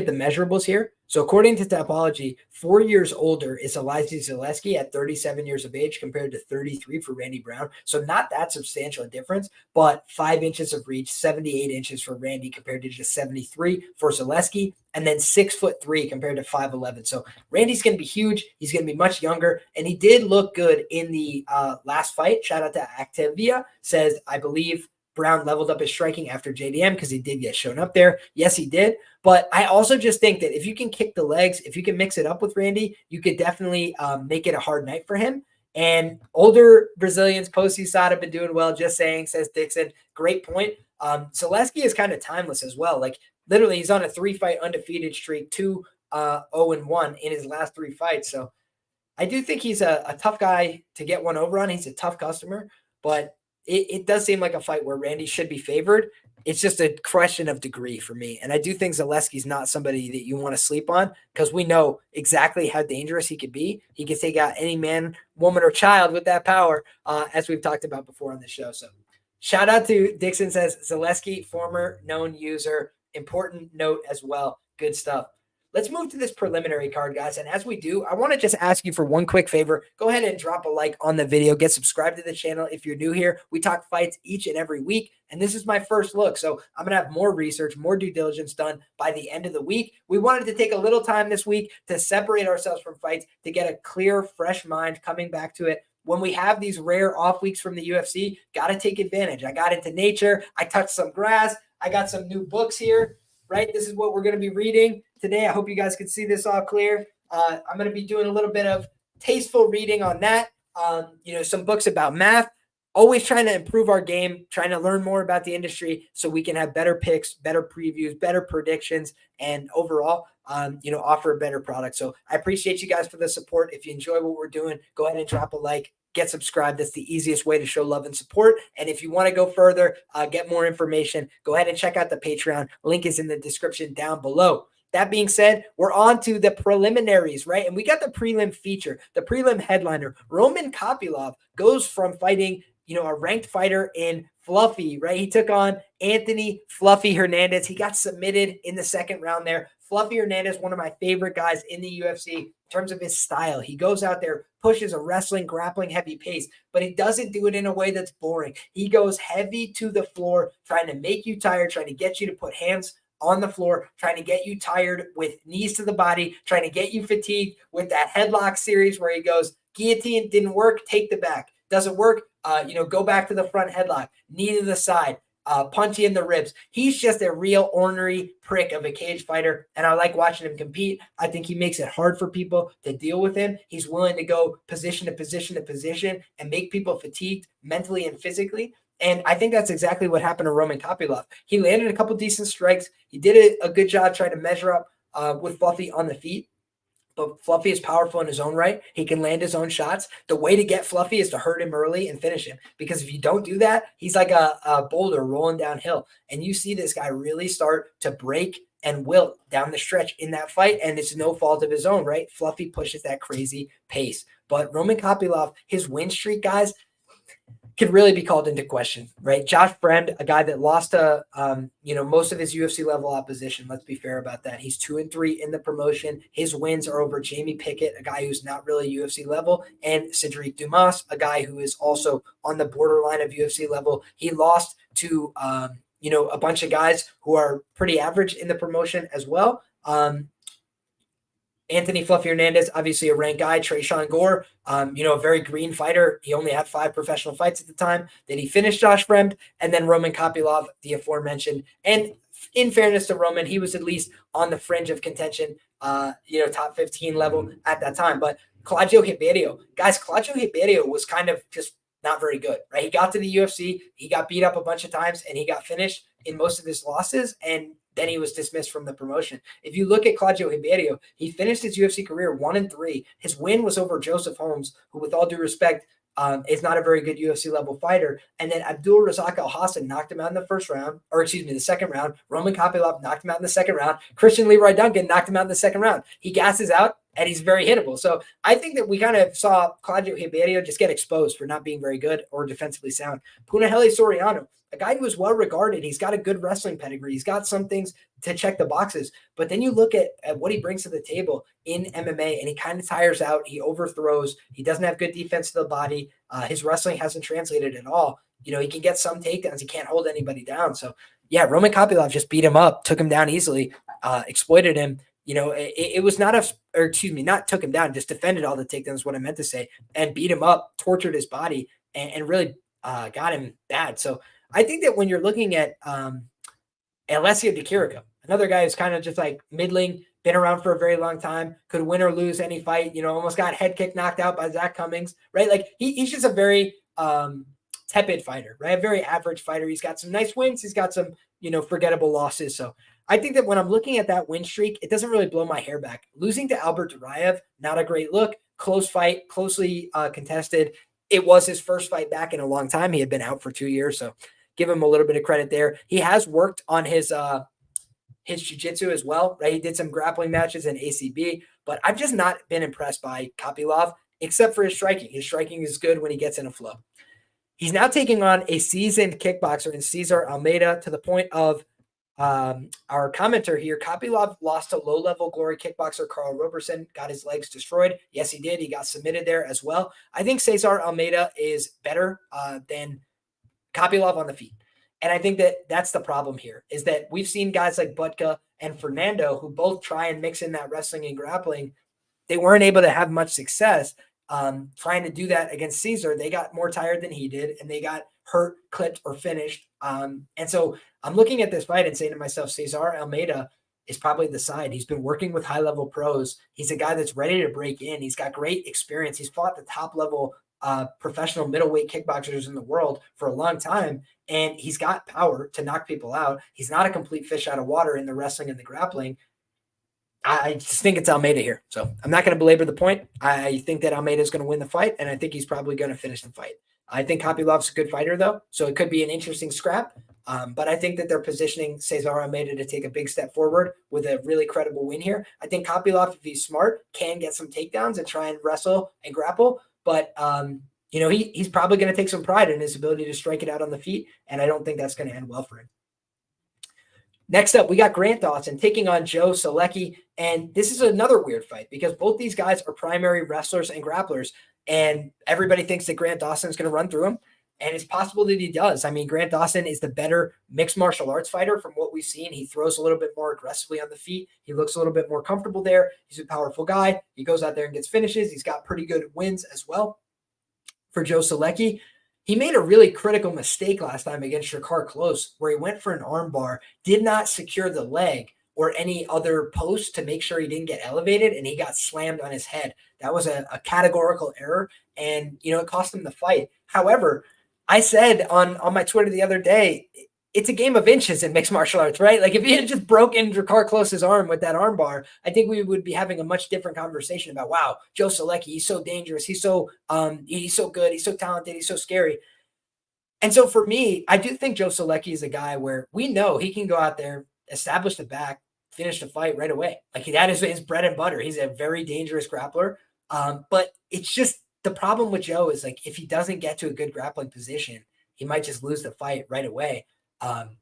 S1: the measurables here. So according to Tapology, 4 years older is Oleksiejczuk at 37 years of age compared to 33 for Randy Brown. So not that substantial a difference, but 5 inches of reach, 78 inches for Randy compared to just 73 for Solecki, and then 6'3" compared to 5'11". So Randy's going to be huge. He's going to be much younger, and he did look good in the last fight. Shout out to Activia, says, I believe Brown leveled up his striking after JDM because he did get shown up there. Yes, he did. But I also just think that if you can kick the legs, if you can mix it up with Randy, you could definitely make it a hard night for him. And older Brazilians, post-USADA, have been doing well, just saying, says Dixon. Great point. Solecki is kind of timeless as well. Like, literally, he's on a 3-fight undefeated streak, 2-0-1 in his last 3 fights. So I do think he's a tough guy to get one over on. He's a tough customer, but it does seem like a fight where Randy should be favored. It's just a question of degree for me. And I do think Solecki's not somebody that you want to sleep on because we know exactly how dangerous he could be. He could take out any man, woman, or child with that power, as we've talked about before on the show. So shout out to Dixon, says Solecki, former known user. Important note as well. Good stuff. Let's move to this preliminary card, guys. And as we do, I want to just ask you for one quick favor. Go ahead and drop a like on the video. Get subscribed to the channel if you're new here. We talk fights each and every week, and this is my first look. So I'm going to have more research, more due diligence done by the end of the week. We wanted to take a little time this week to separate ourselves from fights, to get a clear, fresh mind coming back to it. When we have these rare off weeks from the UFC, got to take advantage. I got into nature. I touched some grass. I got some new books here. Right? This is what we're going to be reading today. I hope you guys can see this all clear. I'm going to be doing a little bit of tasteful reading on that. Some books about math, always trying to improve our game, trying to learn more about the industry so we can have better picks, better previews, better predictions, and overall, offer a better product. So I appreciate you guys for the support. If you enjoy what we're doing, go ahead and drop a like. Get subscribed. That's the easiest way to show love and support. And if you want to go further, get more information, go ahead and check out the Patreon. Link is in the description down below. That being said, we're on to the preliminaries, right? And we got the prelim feature, the prelim headliner. Roman Kopylov goes from fighting, a ranked fighter in Fluffy, right? He took on Anthony Fluffy Hernandez. He got submitted in the 2nd round there. Fluffy Hernandez, one of my favorite guys in the UFC in terms of his style. He goes out there, pushes a wrestling, grappling heavy pace, but he doesn't do it in a way that's boring. He goes heavy to the floor, trying to make you tired, trying to get you to put hands on the floor, trying to get you tired with knees to the body, trying to get you fatigued with that headlock series where he goes, guillotine, didn't work, take the back. Doesn't work, go back to the front headlock, knee to the side, punch you in the ribs. He's just a real ornery prick of a cage fighter, and I like watching him compete. I think he makes it hard for people to deal with him. He's willing to go position to position to position and make people fatigued mentally and physically. And I think that's exactly what happened to Roman Kopylov. He landed a couple decent strikes. He did a good job trying to measure up with Fluffy on the feet. But Fluffy is powerful in his own right. He can land his own shots. The way to get Fluffy is to hurt him early and finish him. Because if you don't do that, he's like a boulder rolling downhill. And you see this guy really start to break and wilt down the stretch in that fight, and it's no fault of his own, right? Fluffy pushes that crazy pace. But Roman Kopylov, his win streak, guys, could really be called into question, right? Josh Fremd, a guy that lost to, most of his UFC level opposition. Let's be fair about that. He's 2-3 in the promotion. His wins are over Jamie Pickett, a guy who's not really UFC level, and Cedric Dumas, a guy who is also on the borderline of UFC level. He lost to, a bunch of guys who are pretty average in the promotion as well. Anthony Fluffy Hernandez, obviously a ranked guy. Tresean Gore, a very green fighter. He only had 5 professional fights at the time. Then he finished Josh Fremd, and then Roman Kopylov, the aforementioned. And in fairness to Roman, he was at least on the fringe of contention, top 15 level at that time. But Claudio Ribeiro, guys, Claudio Ribeiro was kind of just not very good, right? He got to the UFC, he got beat up a bunch of times, and he got finished in most of his losses, and then he was dismissed from the promotion. If you look at Claudio Ribeiro, he finished his UFC career 1-3. His win was over Joseph Holmes, who, with all due respect, is not a very good UFC level fighter. And then Abdul Razak Al Hassan knocked him out in the second round. Roman Kopylov knocked him out in the second round. Christian Leroy Duncan knocked him out in the second round. He gasses out, and he's very hittable. So I think that we kind of saw Claudio Ribeiro just get exposed for not being very good or defensively sound. Punahele Soriano, a guy who is well regarded. He's got a good wrestling pedigree. He's got some things to check the boxes. But then you look at what he brings to the table in MMA, and he kind of tires out. He overthrows. He doesn't have good defense to the body. His wrestling hasn't translated at all. He can get some takedowns. He can't hold anybody down. So, yeah, Roman Kopylov just beat him up, took him down easily, exploited him. It was not took him down, just defended all the takedowns, what I meant to say, and beat him up, tortured his body, and really got him bad. So I think that when you're looking at Alessio Di Chirico, another guy who's kind of just like middling, been around for a very long time, could win or lose any fight, almost got head kick knocked out by Zach Cummings, right? Like he's just a very tepid fighter, right? A very average fighter. He's got some nice wins. He's got some, forgettable losses. So I think that when I'm looking at that win streak, it doesn't really blow my hair back. Losing to Albert Duraev, not a great look. Close fight, closely contested. It was his first fight back in a long time. He had been out for 2 years, so give him a little bit of credit there. He has worked on his jiu-jitsu as well, right? He did some grappling matches in ACB, but I've just not been impressed by Kopylov, except for his striking. His striking is good when he gets in a flow. He's now taking on a seasoned kickboxer in Cesar Almeida, to the point of our commenter here. Kopylov lost to low-level glory kickboxer Carl Roberson, got his legs destroyed. Yes, he did. He got submitted there as well. I think Cesar Almeida is better than Kopylov on the feet. And I think that that's the problem here, is that we've seen guys like Butka and Fernando, who both try and mix in that wrestling and grappling. They weren't able to have much success trying to do that against Cesar. They got more tired than he did, and they got hurt, clipped, or finished. And so I'm looking at this fight and saying to myself, Cesar Almeida is probably the side. He's been working with high-level pros. He's a guy that's ready to break in. He's got great experience. He's fought the top-level professional middleweight kickboxers in the world for a long time, and he's got power to knock people out. He's not a complete fish out of water in the wrestling and the grappling. I just think it's Almeida here. So I'm not going to belabor the point. I think that Almeida is going to win the fight, and I think he's probably going to finish the fight. I think Kopylov's a good fighter, though, so it could be an interesting scrap. But I think that they're positioning Cesar Almeida to take a big step forward with a really credible win here. I think Kopylov, if he's smart, can get some takedowns and try and wrestle and grapple. But, he's probably going to take some pride in his ability to strike it out on the feet, and I don't think that's going to end well for him. Next up, we got Grant Dawson taking on Joe Solecki, and this is another weird fight because both these guys are primary wrestlers and grapplers, and everybody thinks that Grant Dawson is going to run through him, and it's possible that he does. I mean, Grant Dawson is the better mixed martial arts fighter from what we've seen. He throws a little bit more aggressively on the feet. He looks a little bit more comfortable there. He's a powerful guy. He goes out there and gets finishes. He's got pretty good wins as well. For Joe Solecki, he made a really critical mistake last time against Shakar Close, where he went for an arm bar, did not secure the leg or any other post to make sure he didn't get elevated, and he got slammed on his head. That was a categorical error, and, it cost him the fight. However, I said on my Twitter the other day, it's a game of inches in mixed martial arts, right? Like if he had just broken Shakar Close's arm with that arm bar, I think we would be having a much different conversation about, wow, Joe Solecki, he's so dangerous. He's so good. He's so talented. He's so scary. And so for me, I do think Joe Solecki is a guy where we know he can go out there, establish the back, finish the fight right away. Like that is his bread and butter. He's a very dangerous grappler. But it's just the problem with Joe is like if he doesn't get to a good grappling position, he might just lose the fight right away.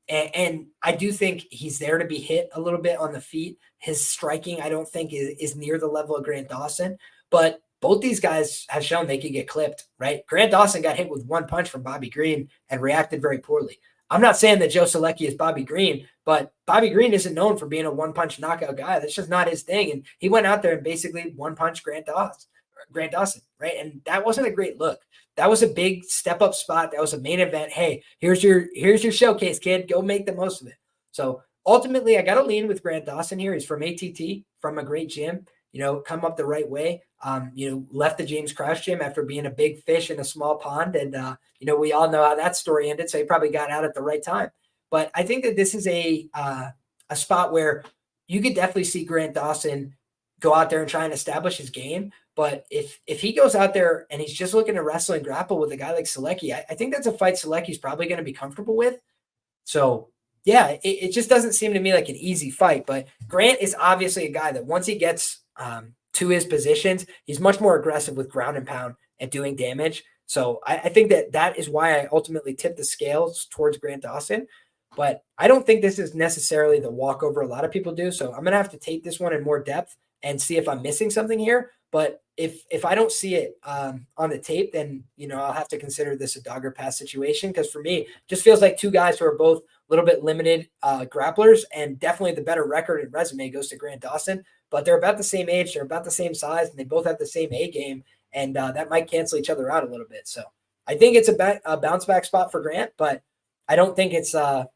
S1: And I do think he's there to be hit a little bit on the feet. His striking, I don't think is near the level of Grant Dawson, but both these guys have shown they can get clipped, right? Grant Dawson got hit with one punch from Bobby Green and reacted very poorly. I'm not saying that Joe Solecki is Bobby Green, but Bobby Green isn't known for being a one-punch knockout guy. That's just not his thing. And he went out there and basically one-punch Grant Dawson, right? And that wasn't a great look. That was a big step-up spot. That was a main event. Hey, here's your showcase, kid. Go make the most of it. So ultimately, I got to lean with Grant Dawson here. He's from ATT, from a great gym. Come up the right way. Left the James Krause gym after being a big fish in a small pond. And, we all know how that story ended. So he probably got out at the right time. But I think that this is a spot where you could definitely see Grant Dawson go out there and try and establish his game. But if he goes out there and he's just looking to wrestle and grapple with a guy like Solecki, I think that's a fight Solecki's probably going to be comfortable with. So, yeah, it just doesn't seem to me like an easy fight. But Grant is obviously a guy that once he gets to his positions, he's much more aggressive with ground and pound and doing damage. So I think that is why I ultimately tip the scales towards Grant Dawson. But I don't think this is necessarily the walkover a lot of people do. So I'm going to have to take this one in more depth and see if I'm missing something here. But if I don't see it on the tape, then, I'll have to consider this a dog or pass situation. Because for me, it just feels like two guys who are both a little bit limited grapplers, and definitely the better record and resume goes to Grant Dawson. But they're about the same age, they're about the same size, and they both have the same A game. And that might cancel each other out a little bit. So I think it's a bounce back spot for Grant, but I don't think it's a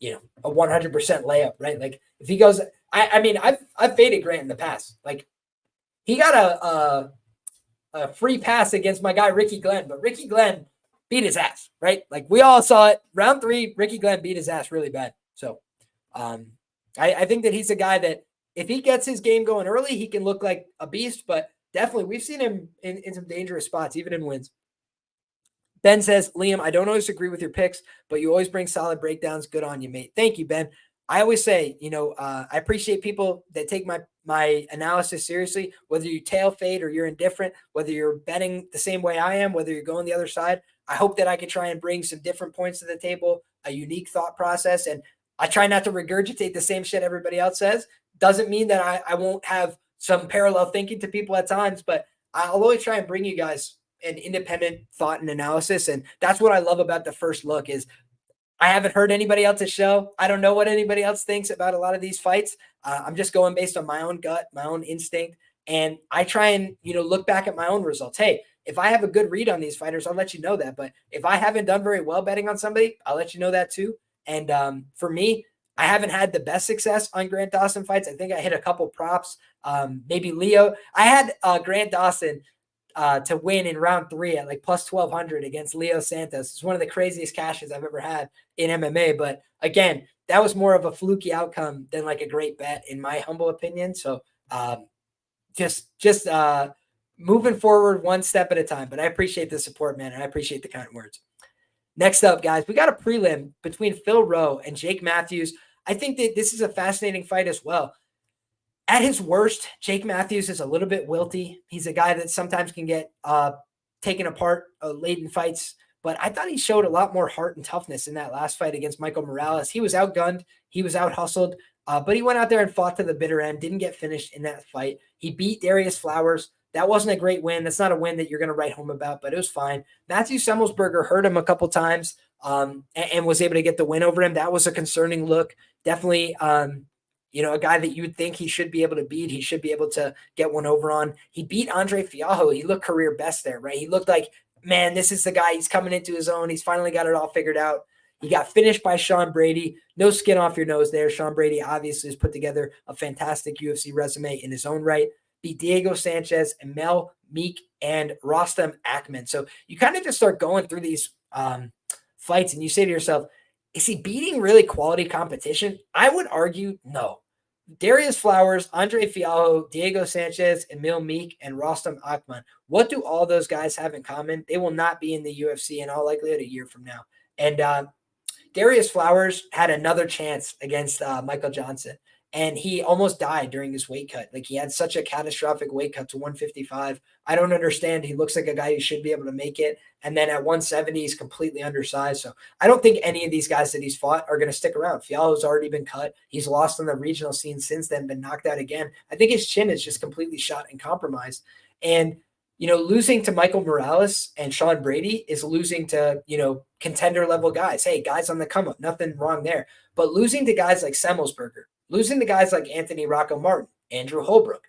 S1: 100% layup, right? Like if he goes, I've faded Grant in the past. Like he got a free pass against my guy Ricky Glenn, but Ricky Glenn beat his ass, right? Like we all saw it. Round 3, Ricky Glenn beat his ass really bad. So I think that he's a guy that if he gets his game going early, he can look like a beast, but definitely we've seen him in some dangerous spots, even in wins. Ben says, Liam, I don't always agree with your picks, but you always bring solid breakdowns. Good on you, mate. Thank you, Ben. I always say, I appreciate people that take my analysis seriously, whether you tail fade or you're indifferent, whether you're betting the same way I am, whether you're going the other side. I hope that I can try and bring some different points to the table, a unique thought process. And I try not to regurgitate the same shit everybody else says. Doesn't mean that I won't have some parallel thinking to people at times, but I'll always try and bring you guys an independent thought and analysis. And that's what I love about the first look is I haven't heard anybody else's show. I don't know what anybody else thinks about a lot of these fights. I'm just going based on my own gut, my own instinct. And I try and, look back at my own results. Hey, if I have a good read on these fighters, I'll let you know that. But if I haven't done very well betting on somebody, I'll let you know that too. And for me, I haven't had the best success on Grant Dawson fights. I think I hit a couple props. Maybe Leo. I had Grant Dawson to win in round 3 at like plus 1,200 against Leo Santos. It's one of the craziest cashes I've ever had in MMA. But again, that was more of a fluky outcome than like a great bet in my humble opinion. So just moving forward one step at a time. But I appreciate the support, man. And I appreciate the kind words. Next up, guys, we got a prelim between Phil Rowe and Jake Matthews. I think that this is a fascinating fight as well. At his worst, Jake Matthews is a little bit wilty. He's a guy that sometimes can get taken apart late in fights. But I thought he showed a lot more heart and toughness in that last fight against Michael Morales. He was outgunned. He was out-hustled. But he went out there and fought to the bitter end, didn't get finished in that fight. He beat Darius Flowers. That wasn't a great win. That's not a win that you're going to write home about, but it was fine. Matthew Semmelsberger hurt him a couple times and was able to get the win over him. That was a concerning look. Definitely, a guy that you would think he should be able to beat. He should be able to get one over on. He beat Andre Fialho. He looked career best there, right? He looked like, man, this is the guy. He's coming into his own. He's finally got it all figured out. He got finished by Sean Brady. No skin off your nose there. Sean Brady obviously has put together a fantastic UFC resume in his own right. Beat Diego Sanchez, Emel Meek, and Rostam Akman. So you kind of just start going through these fights and you say to yourself, is he beating really quality competition? I would argue no. Darius Flowers, Andre Fialho, Diego Sanchez, Emil Meek, and Rostam Akman. What do all those guys have in common? They will not be in the UFC in all likelihood a year from now. And Darius Flowers had another chance against Michael Johnson. and he almost died during his weight cut. Like, he had such a catastrophic weight cut to 155. I don't understand. He looks like a guy who should be able to make it. And then at 170, he's completely undersized. So I don't think any of these guys that he's fought are going to stick around. Fialho's already been cut. He's lost on the regional scene since then, been knocked out again. I think his chin is just completely shot and compromised. And, losing to Michael Morales and Sean Brady is losing to, contender level guys. Hey, guys on the come up, nothing wrong there. But losing to guys like Semmelsberger, losing to guys like Anthony Rocco Martin, Andrew Holbrook,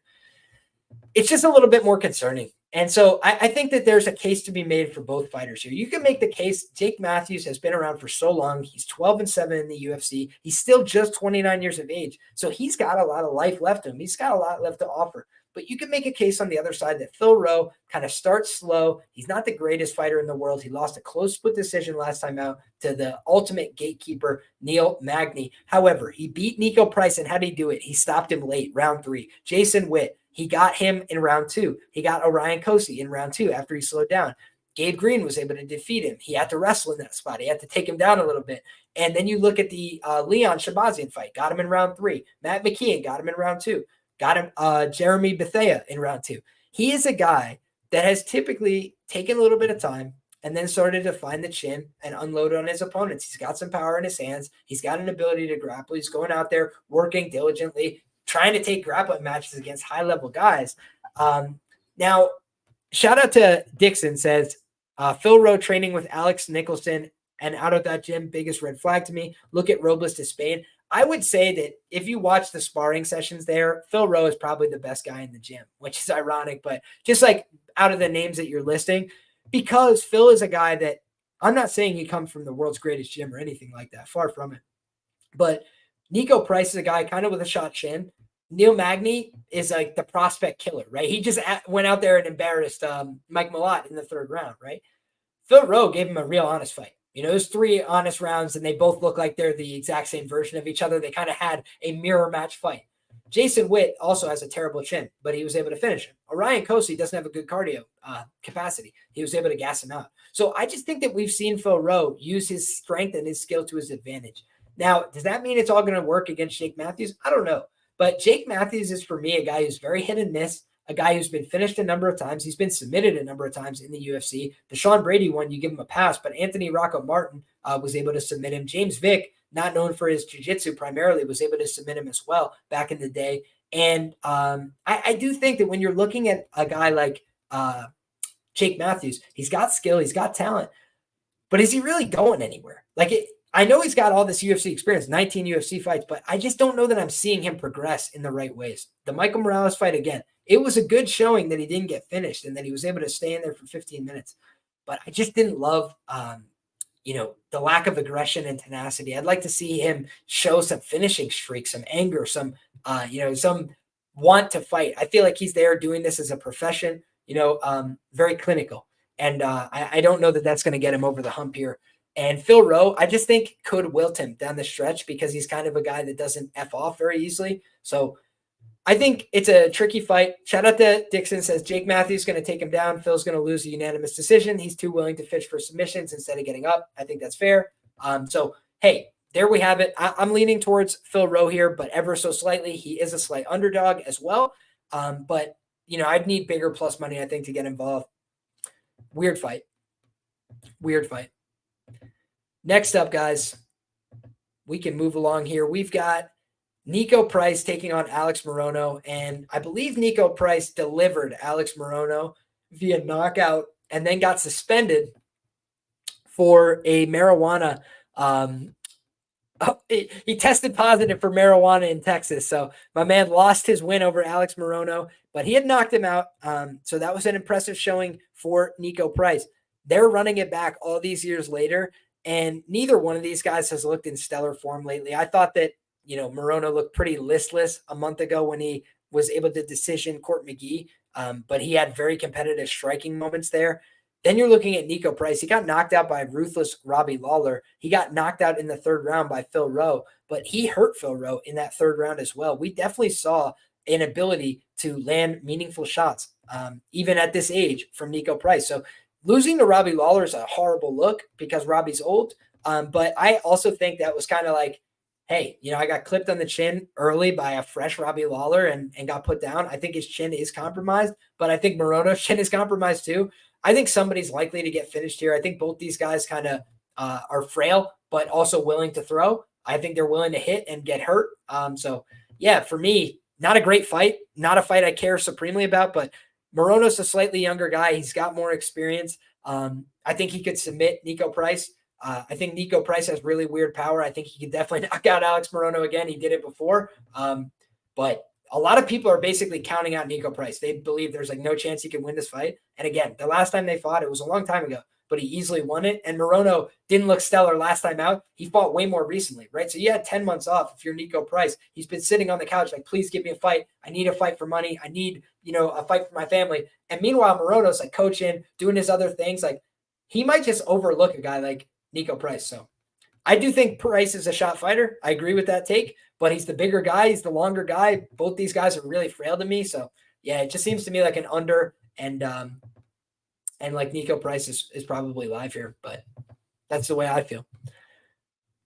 S1: it's just a little bit more concerning. And so I think that there's a case to be made for both fighters here. You can make the case. Jake Matthews has been around for so long. He's 12-7 in the UFC. He's still just 29 years of age. So he's got a lot of life left in him. He's got a lot left to offer. But you can make a case on the other side that Phil Rowe kind of starts slow. He's not the greatest fighter in the world. He lost a close split decision last time out to the ultimate gatekeeper, Neil Magny. However, he beat Niko Price, and how did he do it? He stopped him late, round 3. Jason Witt, he got him in round 2. He got Orion Cosey in round 2 after he slowed down. Gabe Green was able to defeat him. He had to wrestle in that spot. He had to take him down a little bit. And then you look at the Leon Shabazian fight, got him in round 3. Matt McKeon got him in round 2. Got him Jeremy Bethea in round 2. He is a guy that has typically taken a little bit of time and then started to find the chin and unload on his opponents. He's got some power in his hands. He's got an ability to grapple. He's going out there working diligently, trying to take grappling matches against high-level guys. Now, shout out to Dixon, says, Phil Rowe training with Alex Nicholson and out of that gym, biggest red flag to me. Look at Robles to Spain. I would say that if you watch the sparring sessions there, Phil Rowe is probably the best guy in the gym, which is ironic, but just like out of the names that you're listing, because Phil is a guy that I'm not saying he comes from the world's greatest gym or anything like that, far from it. But Niko Price is a guy kind of with a shot chin. Neil Magny is like the prospect killer, right? He just went out there and embarrassed Mike Malott in the 3rd round, right? Phil Rowe gave him a real honest fight. It was 3 honest rounds, and they both look like they're the exact same version of each other. They kind of had a mirror match fight. Jason Witt also has a terrible chin, but he was able to finish him. Orion Cosey doesn't have a good cardio capacity. He was able to gas him out. So I just think that we've seen Phil Rowe use his strength and his skill to his advantage. Now, does that mean it's all going to work against Jake Matthews? I don't know. But Jake Matthews is, for me, a guy who's very hit and miss, a guy who's been finished a number of times. He's been submitted a number of times in the UFC. The Sean Brady one, you give him a pass, but Anthony Rocco Martin was able to submit him. James Vick, not known for his jiu-jitsu primarily, was able to submit him as well back in the day. And I do think that when you're looking at a guy like Jake Matthews, he's got skill, he's got talent, but is he really going anywhere? I know he's got all this UFC experience, 19 UFC fights, but I just don't know that I'm seeing him progress in the right ways. The Michael Morales fight, again, it was a good showing that he didn't get finished and that he was able to stay in there for 15 minutes. But I just didn't love, the lack of aggression and tenacity. I'd like to see him show some finishing streaks, some anger, some want to fight. I feel like he's there doing this as a profession, very clinical. And I don't know that that's going to get him over the hump here. And Phil Rowe, I just think could wilt him down the stretch because he's kind of a guy that doesn't F off very easily. So I think it's a tricky fight. Shout out to Dixon, says Jake Matthews is going to take him down. Phil's going to lose a unanimous decision. He's too willing to fish for submissions instead of getting up. I think that's fair. So, hey, there we have it. I'm leaning towards Phil Rowe here, but ever so slightly. He is a slight underdog as well. But, I'd need bigger plus money, I think, to get involved. Weird fight. Next up, guys, we can move along here. We've got Niko Price taking on Alex Morono, and I believe Niko Price delivered Alex Morono via knockout and then got suspended for a marijuana. He tested positive for marijuana in Texas, so my man lost his win over Alex Morono, but he had knocked him out, so that was an impressive showing for Niko Price. They're running it back all these years later, and neither one of these guys has looked in stellar form lately. I thought that Morono looked pretty listless a month ago when he was able to decision Court McGee, but he had very competitive striking moments there. Then you're looking at Niko Price. He got knocked out by ruthless Robbie Lawler. He got knocked out in the 3rd round by Phil Rowe, but he hurt Phil Rowe in that 3rd round as well. We definitely saw an ability to land meaningful shots, even at this age, from Niko Price. So losing to Robbie Lawler is a horrible look because Robbie's old, but I also think that was kind of like, hey, I got clipped on the chin early by a fresh Robbie Lawler and got put down. I think his chin is compromised, but I think Morono's chin is compromised too. I think somebody's likely to get finished here. I think both these guys kind of are frail, but also willing to throw. I think they're willing to hit and get hurt. So yeah, for me, not a great fight, not a fight I care supremely about, but Morono's a slightly younger guy. He's got more experience. I think he could submit Niko Price. I think Niko Price has really weird power. I think he could definitely knock out Alex Morono again. He did it before. But a lot of people are basically counting out Niko Price. They believe there's like no chance he can win this fight. And again, the last time they fought, it was a long time ago, but he easily won it. And Morono didn't look stellar last time out. He fought way more recently, right? So you had 10 months off if you're Niko Price. He's been sitting on the couch like, please give me a fight. I need a fight for money. I need, a fight for my family. And meanwhile, Morono's like coaching, doing his other things. Like he might just overlook a guy like Niko Price. So I do think Price is a shot fighter. I agree with that take, but he's the bigger guy. He's the longer guy. Both these guys are really frail to me. So yeah, it just seems to me like an under and like Niko Price is probably live here, but that's the way I feel.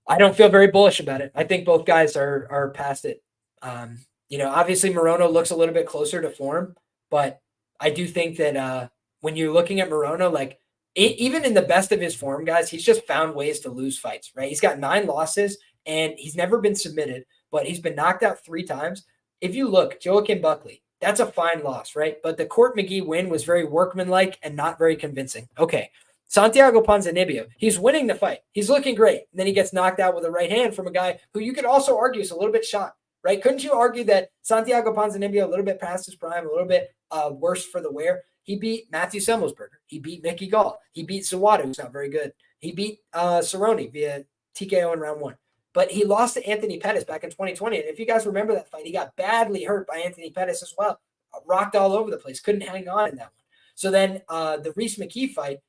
S1: I don't feel very bullish about it. I think both guys are past it. Obviously Morono looks a little bit closer to form, but I do think that when you're looking at Morono, like even in the best of his form, guys, he's just found ways to lose fights, right? He's got 9 losses and he's never been submitted, but he's been knocked out 3 times. If you look, Joaquin Buckley, that's a fine loss, right? But the Court McGee win was very workmanlike and not very convincing. Okay. Santiago Ponzinibbio, he's winning the fight. He's looking great. And then he gets knocked out with a right hand from a guy who you could also argue is a little bit shot, right? Couldn't you argue that Santiago Ponzinibbio a little bit past his prime, a little bit worse for the wear? He beat Matthew Semmelsberger. He beat Mickey Gall. He beat Zawada, who's not very good. He beat Cerrone via TKO in round 1. But he lost to Anthony Pettis back in 2020. And if you guys remember that fight, he got badly hurt by Anthony Pettis as well. Rocked all over the place. Couldn't hang on in that one. So then the Reese McKee fight,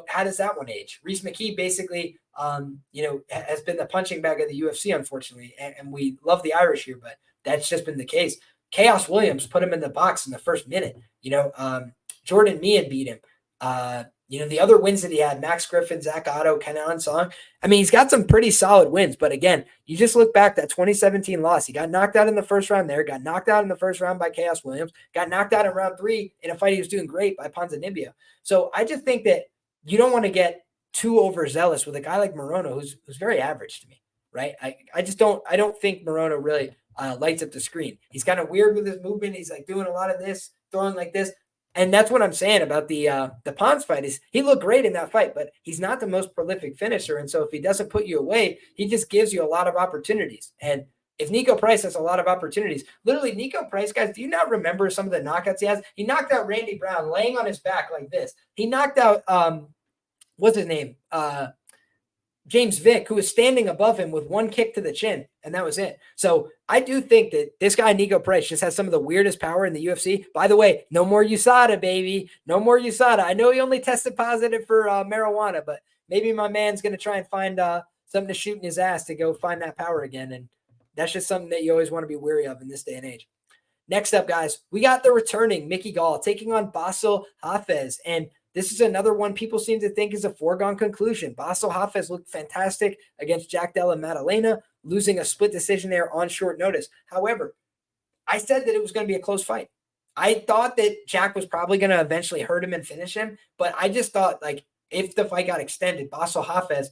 S1: how does that one age? Reese McKee basically, has been the punching bag of the UFC, unfortunately. And we love the Irish here, but that's just been the case. Chaos Williams put him in the box in the first minute. Jordan Meehan beat him. The other wins that he had, Max Griffin, Zach Otto, Kenan Song. I mean, he's got some pretty solid wins. But again, you just look back, that 2017 loss. He got knocked out in the first round there, got knocked out in the first round by Chaos Williams, got knocked out in round 3 in a fight he was doing great by Ponzinibbio. So I just think that you don't want to get too overzealous with a guy like Morono, who's very average to me, right? I don't think Morono really lights up the screen. He's kind of weird with his movement. He's like doing a lot of this, throwing like this. And that's what I'm saying about the Pons fight is he looked great in that fight, but he's not the most prolific finisher. And so if he doesn't put you away, he just gives you a lot of opportunities. And if Niko Price has a lot of opportunities, literally Niko Price, guys, do you not remember some of the knockouts he has? He knocked out Randy Brown laying on his back like this. He knocked out, what's his name? James Vick, who was standing above him with one kick to the chin, and that was it. So I do think that this guy, Niko Price, just has some of the weirdest power in the UFC. By the way, no more USADA, baby. No more USADA. I know he only tested positive for marijuana, but maybe my man's going to try and find something to shoot in his ass to go find that power again. And that's just something that you always want to be wary of in this day and age. Next up, guys, we got the returning Mickey Gall taking on Bassil Hafez. And this is another one people seem to think is a foregone conclusion. Bassil Hafez looked fantastic against Jack Della Maddalena, losing a split decision there on short notice. However, I said that it was going to be a close fight. I thought that Jack was probably going to eventually hurt him and finish him, but I just thought, like, if the fight got extended, Bassil Hafez,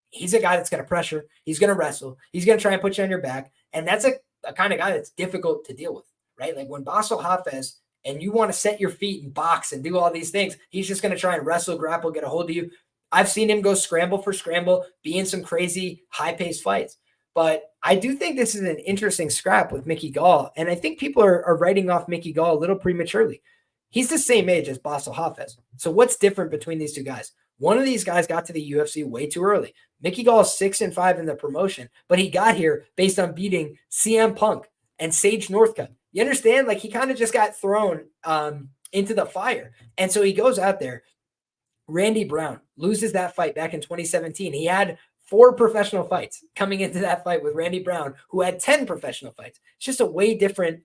S1: he's a guy that's going to pressure. He's going to wrestle. He's going to try and put you on your back, and that's a kind of guy that's difficult to deal with, right? Like when Bassil Hafez and you want to set your feet and box and do all these things, he's just going to try and wrestle, grapple, get a hold of you. I've seen him go scramble for scramble, be in some crazy high-paced fights. But I do think this is an interesting scrap with Mickey Gall, and I think people are writing off Mickey Gall a little prematurely. He's the same age as Bassil Hafez. So what's different between these two guys? One of these guys got to the UFC way too early. Mickey Gall is 6-5 in the promotion, but he got here based on beating CM Punk and Sage Northcutt. You understand? Like, he kind of just got thrown into the fire. And so he goes out there. Randy Brown loses that fight back in 2017. He had 4 professional fights coming into that fight with Randy Brown, who had 10 professional fights. It's just a way different.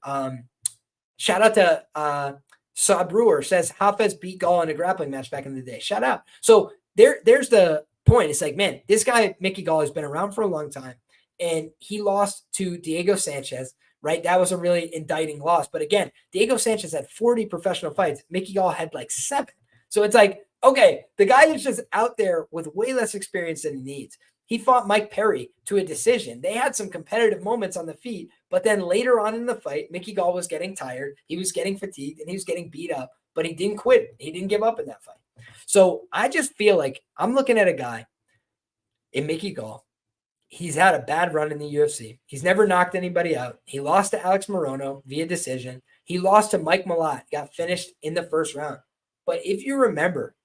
S1: Shout out to Saw Brewer, says Hafez beat Gall in a grappling match back in the day. Shout out. So there's the point. It's like, man, this guy, Mickey Gall, has been around for a long time. and he lost to Diego Sanchez, right? That was a really indicting loss. But again, Diego Sanchez had 40 professional fights. Mickey Gall had like 7. So it's like, okay, the guy is just out there with way less experience than he needs. He fought Mike Perry to a decision. They had some competitive moments on the feet, but then later on in the fight, Mickey Gall was getting tired. He was getting fatigued and he was getting beat up, but he didn't quit. He didn't give up in that fight. So I just feel like I'm looking at a guy in Mickey Gall. He's had a bad run in the UFC. He's never knocked anybody out. He lost to Alex Morono via decision. He lost to Mike Malott, got finished in the first round. But if you remember,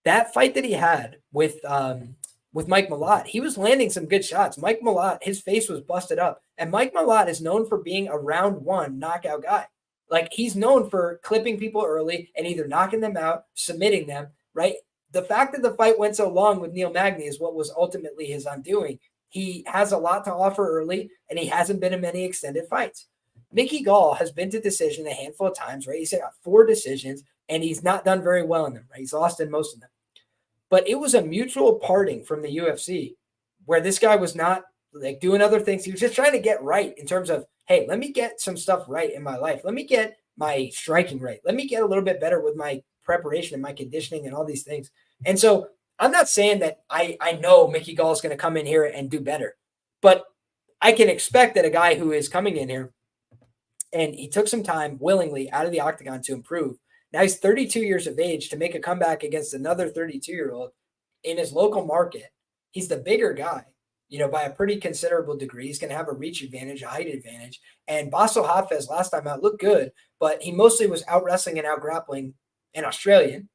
S1: that fight that he had with Mike Malott, he was landing some good shots. Mike Malott, his face was busted up. And Mike Malott is known for being a round 1 knockout guy. Like, he's known for clipping people early and either knocking them out, submitting them, right? The fact that the fight went so long with Neil Magny is what was ultimately his undoing. He has a lot to offer early, and he hasn't been in many extended fights. Mickey Gall has been to decision a handful of times, right? He's got 4 decisions, and he's not done very well in them, right? He's lost in most of them. But it was a mutual parting from the UFC where this guy was not like doing other things. He was just trying to get right in terms of, hey, let me get some stuff right in my life. Let me get my striking right. Let me get a little bit better with my preparation and my conditioning and all these things. And so I'm not saying that I know Mickey Gall is going to come in here and do better, but I can expect that a guy who is coming in here and he took some time willingly out of the octagon to improve. Now he's 32 years of age to make a comeback against another 32-year-old in his local market. He's the bigger guy, by a pretty considerable degree. He's going to have a reach advantage, a height advantage. And Bassil Hafez last time out looked good, but he mostly was out wrestling and out grappling an Australian.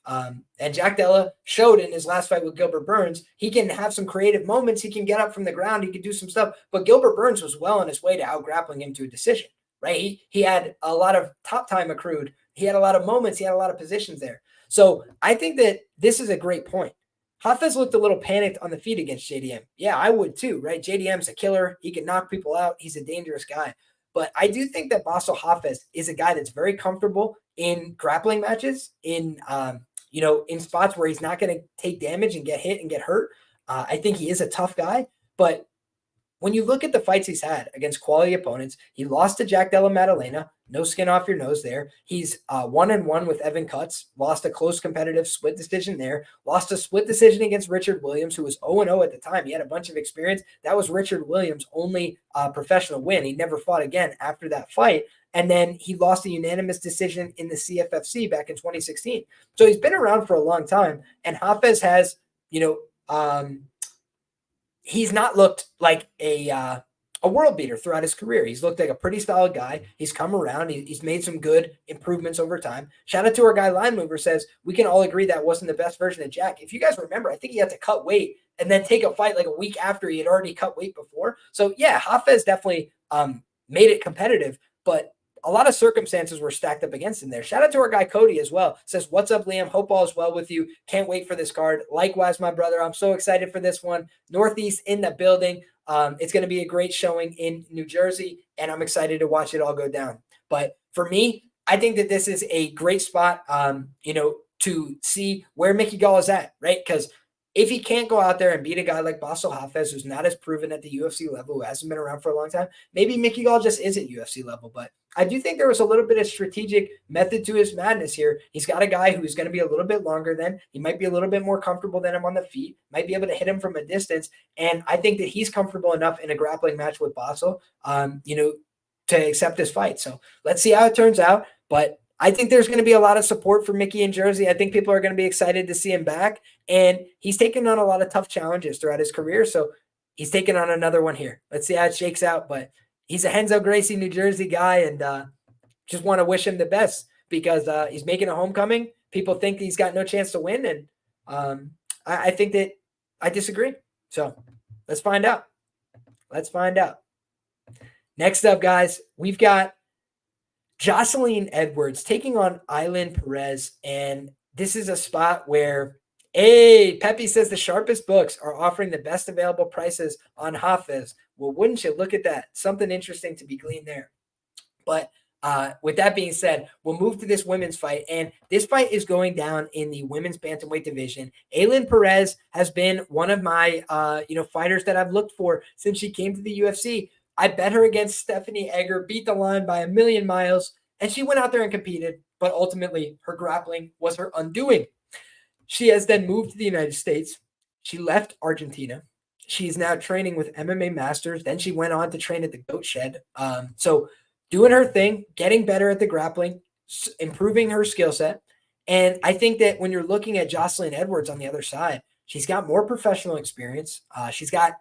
S1: And Jack Della showed in his last fight with Gilbert Burns, he can have some creative moments. He can get up from the ground. He can do some stuff. But Gilbert Burns was well on his way to out grappling him to a decision, right? He had a lot of top time accrued. He had a lot of moments. He had a lot of positions there. So I think that this is a great point. Hafez looked a little panicked on the feet against JDM. Yeah, I would too, right? JDM's a killer. He can knock people out. He's a dangerous guy. But I do think that Bassil Hafez is a guy that's very comfortable in grappling matches, in spots where he's not going to take damage and get hit and get hurt. I think he is a tough guy. But when you look at the fights he's had against quality opponents, he lost to Jack Della Maddalena. No skin off your nose there. He's 1-1 with Evan Cutts. Lost a close competitive split decision there. Lost a split decision against Richard Williams, who was 0-0 at the time. He had a bunch of experience. That was Richard Williams' only professional win. He never fought again after that fight. And then he lost a unanimous decision in the CFFC back in 2016. So he's been around for a long time. And Hafez has, he's not looked like a world beater throughout his career. He's looked like a pretty solid guy. He's come around. He's made some good improvements over time. Shout out to our guy Line Mover says, we can all agree that wasn't the best version of Jack. If you guys remember, I think he had to cut weight and then take a fight like a week after he had already cut weight before. So yeah, Hafez definitely made it competitive, but a lot of circumstances were stacked up against him there. Shout out to our guy Cody as well. Says, what's up, Liam? Hope all is well with you. Can't wait for this card. Likewise, my brother. I'm so excited for this one. Northeast in the building. It's going to be a great showing in New Jersey, and I'm excited to watch it all go down. But for me, I think that this is a great spot, to see where Mickey Gall is at, right? Because if he can't go out there and beat a guy like Bassil Hafez, who's not as proven at the UFC level, who hasn't been around for a long time, maybe Mickey Gall just is at UFC level. But I do think there was a little bit of strategic method to his madness here. He's got a guy who's going to be a little bit longer than, he might be a little bit more comfortable than him on the feet, might be able to hit him from a distance. And I think that he's comfortable enough in a grappling match with Bassil, to accept this fight. So let's see how it turns out. But I think there's going to be a lot of support for Mickey in Jersey. I think people are going to be excited to see him back. And he's taken on a lot of tough challenges throughout his career. So he's taking on another one here. Let's see how it shakes out. But he's a Renzo Gracie, New Jersey guy. And just want to wish him the best because he's making a homecoming. People think he's got no chance to win. And I think that I disagree. So let's find out. Next up, guys, we've got Joselyne Edwards taking on Ailin Perez. And this is a spot where, Pepe says the sharpest books are offering the best available prices on Hafez. Well, wouldn't you look at that? Something interesting to be gleaned there. But With that being said, we'll move to this women's fight, and this fight is going down in the women's bantamweight division. Ailin Perez has been one of my, fighters that I've looked for since she came to the UFC. I bet her against Stephanie Egger, beat the line by a million miles, and she went out there and competed, but ultimately her grappling was her undoing. She has then moved to the United States. She left Argentina. She's now training with MMA Masters. Then she went on to train at the Goat Shed. So doing her thing, getting better at the grappling, improving her skill set. And I think that when you're looking at Joselyne Edwards on the other side, she's got more professional experience. She's got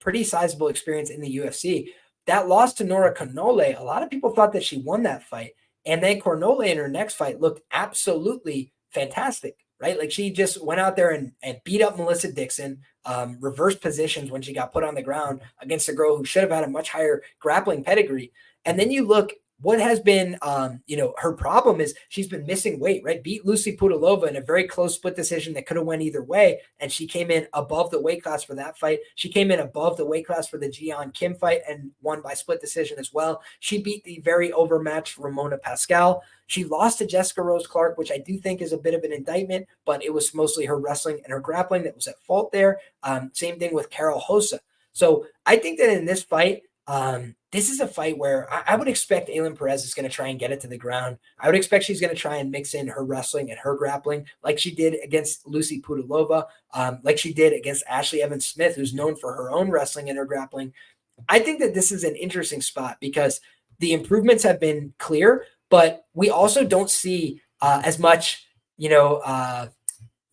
S1: pretty sizable experience in the UFC. That loss to Nora Cornole, a lot of people thought that she won that fight. And then Cornole in her next fight looked absolutely fantastic, right? Like she just went out there and beat up Melissa Dixon, reversed positions when she got put on the ground against a girl who should have had a much higher grappling pedigree. And then you look, what has been, her problem is she's been missing weight, right? Beat Lucy Pudilova in a very close split decision that could have went either way. And she came in above the weight class for that fight. She came in above the weight class for the Jian Kim fight and won by split decision as well. She beat the very overmatched Ramona Pascal. She lost to Jessica Rose Clark, which I do think is a bit of an indictment, but it was mostly her wrestling and her grappling that was at fault there. Same thing with Carol Hossa. So I think that in this fight, this is a fight where I would expect Ailin Perez is going to try and get it to the ground. I would expect she's going to try and mix in her wrestling and her grappling like she did against Lucy Pudilova, like she did against Ashley Evans Smith, who's known for her own wrestling and her grappling. I think that this is an interesting spot because the improvements have been clear, but we also don't see as much,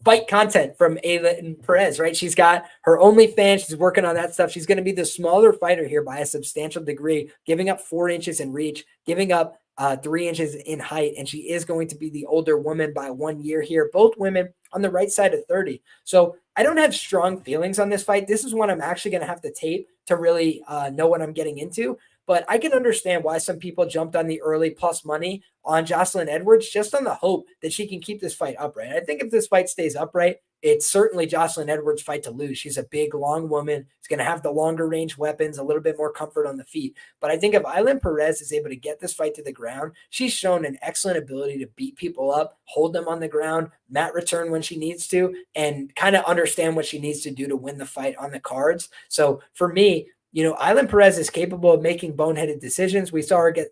S1: fight content from Ailin Perez, right? She's got her OnlyFans. She's working on that stuff. She's going to be the smaller fighter here by a substantial degree, giving up 4 inches in reach, giving up 3 inches in height. And she is going to be the older woman by 1 year here. Both women on the right side of 30. So I don't have strong feelings on this fight. This is one I'm actually going to have to tape to really know what I'm getting into. But I can understand why some people jumped on the early plus money on Joselyne Edwards just on the hope that she can keep this fight upright. I think if this fight stays upright, it's certainly Joselyne Edwards' fight to lose. She's a big, long woman. She's going to have the longer range weapons, a little bit more comfort on the feet. But I think if Ailin Perez is able to get this fight to the ground, she's shown an excellent ability to beat people up, hold them on the ground, mat return when she needs to, and kind of understand what she needs to do to win the fight on the cards. So for me, Ailin Perez is capable of making boneheaded decisions. We saw her get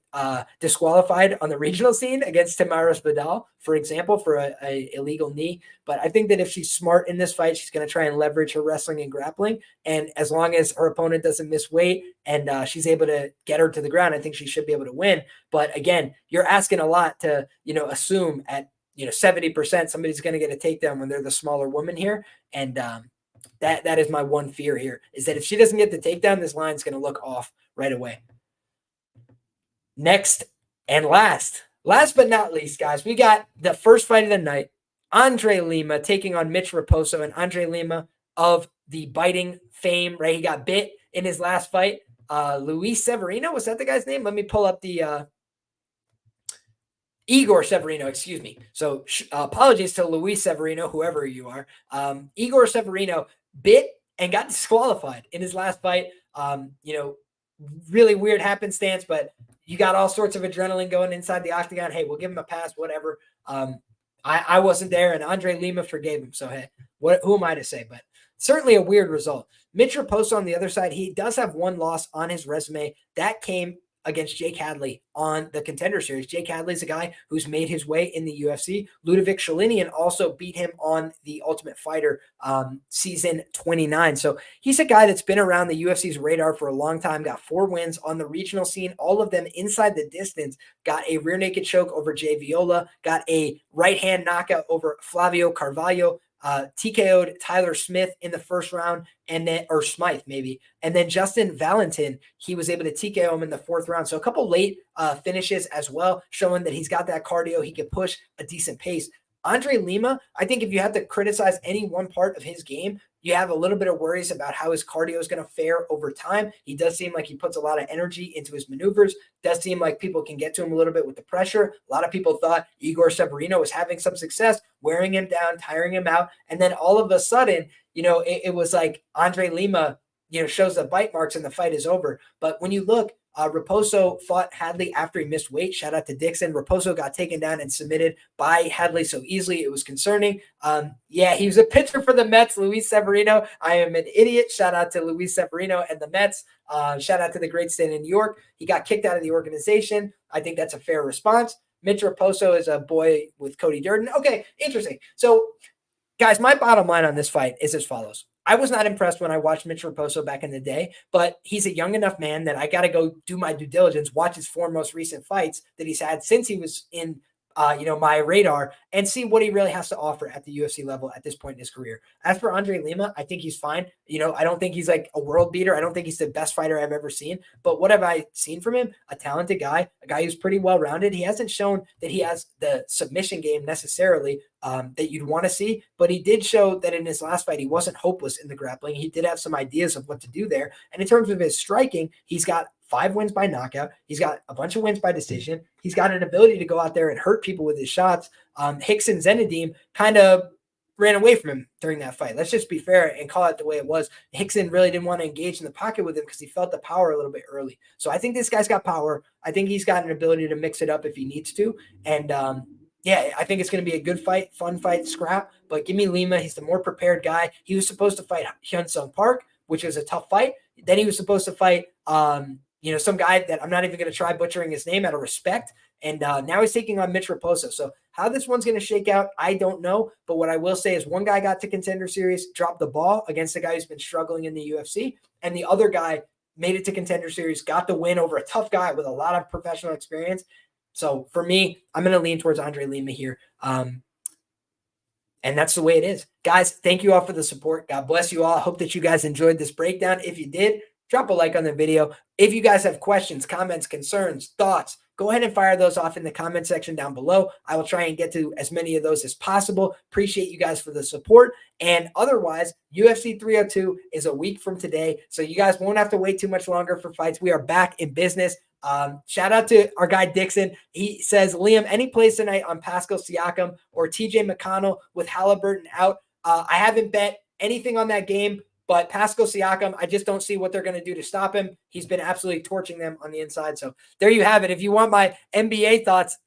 S1: disqualified on the regional scene against Tamaris Vidal, for example, for a illegal knee. But I think that if she's smart in this fight, she's going to try and leverage her wrestling and grappling. And as long as her opponent doesn't miss weight and she's able to get her to the ground, I think she should be able to win. But again, you're asking a lot to, assume at 70% somebody's going to get a takedown when they're the smaller woman here. And that is my one fear here, is that if she doesn't get the takedown, this line's going to look off right away. Next and last but not least, guys, we got the first fight of the night. Andre Lima taking on Mitch Raposo, and Andre Lima of the biting fame, right? He got bit in his last fight. Luis Severino, was that the guy's name? Let me pull up the Igor Severino, excuse me. So apologies to Luis Severino, whoever you are. Igor Severino bit and got disqualified in his last fight. Really weird happenstance, but you got all sorts of adrenaline going inside the octagon. Hey, we'll give him a pass, whatever. I wasn't there, and Andre Lima forgave him. So, hey, who am I to say? But certainly a weird result. Mitch Raposo on the other side, he does have one loss on his resume. That came against Jake Hadley on the Contender Series. Jake Hadley's a guy who's made his way in the UFC. Ludovic Shalinian also beat him on the Ultimate Fighter season 29. So he's a guy that's been around the UFC's radar for a long time, got 4 wins on the regional scene, all of them inside the distance, got a rear naked choke over Jay Viola, got a right hand knockout over Flavio Carvalho, TKO'd Tyler Smith in the first round, and then, or Smythe maybe. And then Justin Valentin, he was able to TKO him in the 4th round. So a couple late finishes as well, showing that he's got that cardio. He can push a decent pace. Andre Lima, I think if you have to criticize any one part of his game, you have a little bit of worries about how his cardio is going to fare over time. He does seem like he puts a lot of energy into his maneuvers. Does seem like people can get to him a little bit with the pressure. A lot of people thought Igor Severino was having some success, wearing him down, tiring him out. And then all of a sudden, it was like Andre Lima, shows the bite marks and the fight is over. But when you look, Raposo fought Hadley after he missed weight. Shout out to Dixon. Raposo got taken down and submitted by Hadley so easily. It was concerning. He was a pitcher for the Mets, Luis Severino. I am an idiot. Shout out to Luis Severino and the Mets. Shout out to the great state of New York. He got kicked out of the organization. I think that's a fair response. Mitch Raposo is a boy with Cody Durden. Okay, interesting. So, guys, my bottom line on this fight is as follows. I was not impressed when I watched Mitch Raposo back in the day, but he's a young enough man that I got to go do my due diligence, watch his 4 most recent fights that he's had since he was in my radar, and see what he really has to offer at the UFC level at this point in his career. As for Andre Lima, I think he's fine. I don't think he's like a world beater. I don't think he's the best fighter I've ever seen. But what have I seen from him? A talented guy, a guy who's pretty well-rounded. He hasn't shown that he has the submission game necessarily that you'd want to see, but he did show that in his last fight, he wasn't hopeless in the grappling. He did have some ideas of what to do there. And in terms of his striking, he's got 5 wins by knockout. He's got a bunch of wins by decision. He's got an ability to go out there and hurt people with his shots. Rickson Zenadim kind of ran away from him during that fight. Let's just be fair and call it the way it was. Rickson really didn't want to engage in the pocket with him because he felt the power a little bit early. So I think this guy's got power. I think he's got an ability to mix it up if he needs to. And I think it's going to be a good fight, fun fight, scrap. But give me Lima. He's the more prepared guy. He was supposed to fight Hyun Sung Park, which was a tough fight. Then he was supposed to fight some guy that I'm not even going to try butchering his name out of respect. And now he's taking on Mitch Raposo. So how this one's going to shake out, I don't know. But what I will say is one guy got to Contender Series, dropped the ball against a guy who's been struggling in the UFC. And the other guy made it to Contender Series, got the win over a tough guy with a lot of professional experience. So for me, I'm going to lean towards Andre Lima here. And that's the way it is. Guys, thank you all for the support. God bless you all. I hope that you guys enjoyed this breakdown. If you did, drop a like on the video. If you guys have questions, comments, concerns, thoughts, go ahead and fire those off in the comment section down below. I will try and get to as many of those as possible. Appreciate you guys for the support. And otherwise, UFC 302 is a week from today, so you guys won't have to wait too much longer for fights. We are back in business. Shout out to our guy Dixon. He says, Liam, any plays tonight on Pascal Siakam or TJ McConnell with Halliburton out? I haven't bet anything on that game, but Pascal Siakam, I just don't see what they're going to do to stop him. He's been absolutely torching them on the inside. So there you have it. If you want my NBA thoughts,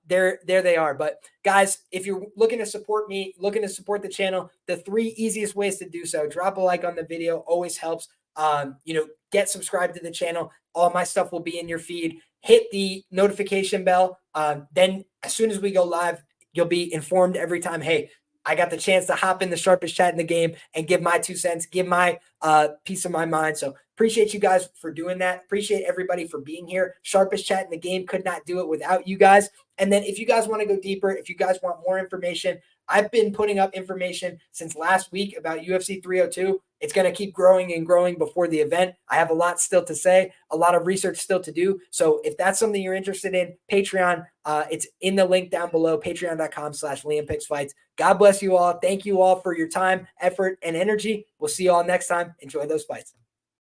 S1: there they are. But guys, if you're looking to support me, looking to support the channel, the 3 easiest ways to do so: drop a like on the video, always helps. Get subscribed to the channel. All my stuff will be in your feed. Hit the notification bell. Then as soon as we go live, you'll be informed every time, hey, I got the chance to hop in the sharpest chat in the game and give my 2 cents, give my piece of my mind. So appreciate you guys for doing that. Appreciate everybody for being here. Sharpest chat in the game, could not do it without you guys. And then if you guys want to go deeper, if you guys want more information, I've been putting up information since last week about UFC 302. It's going to keep growing and growing before the event. I have a lot still to say, a lot of research still to do. So if that's something you're interested in, Patreon, it's in the link down below, patreon.com/LiamPicksFights. God bless you all. Thank you all for your time, effort, and energy. We'll see you all next time. Enjoy those fights.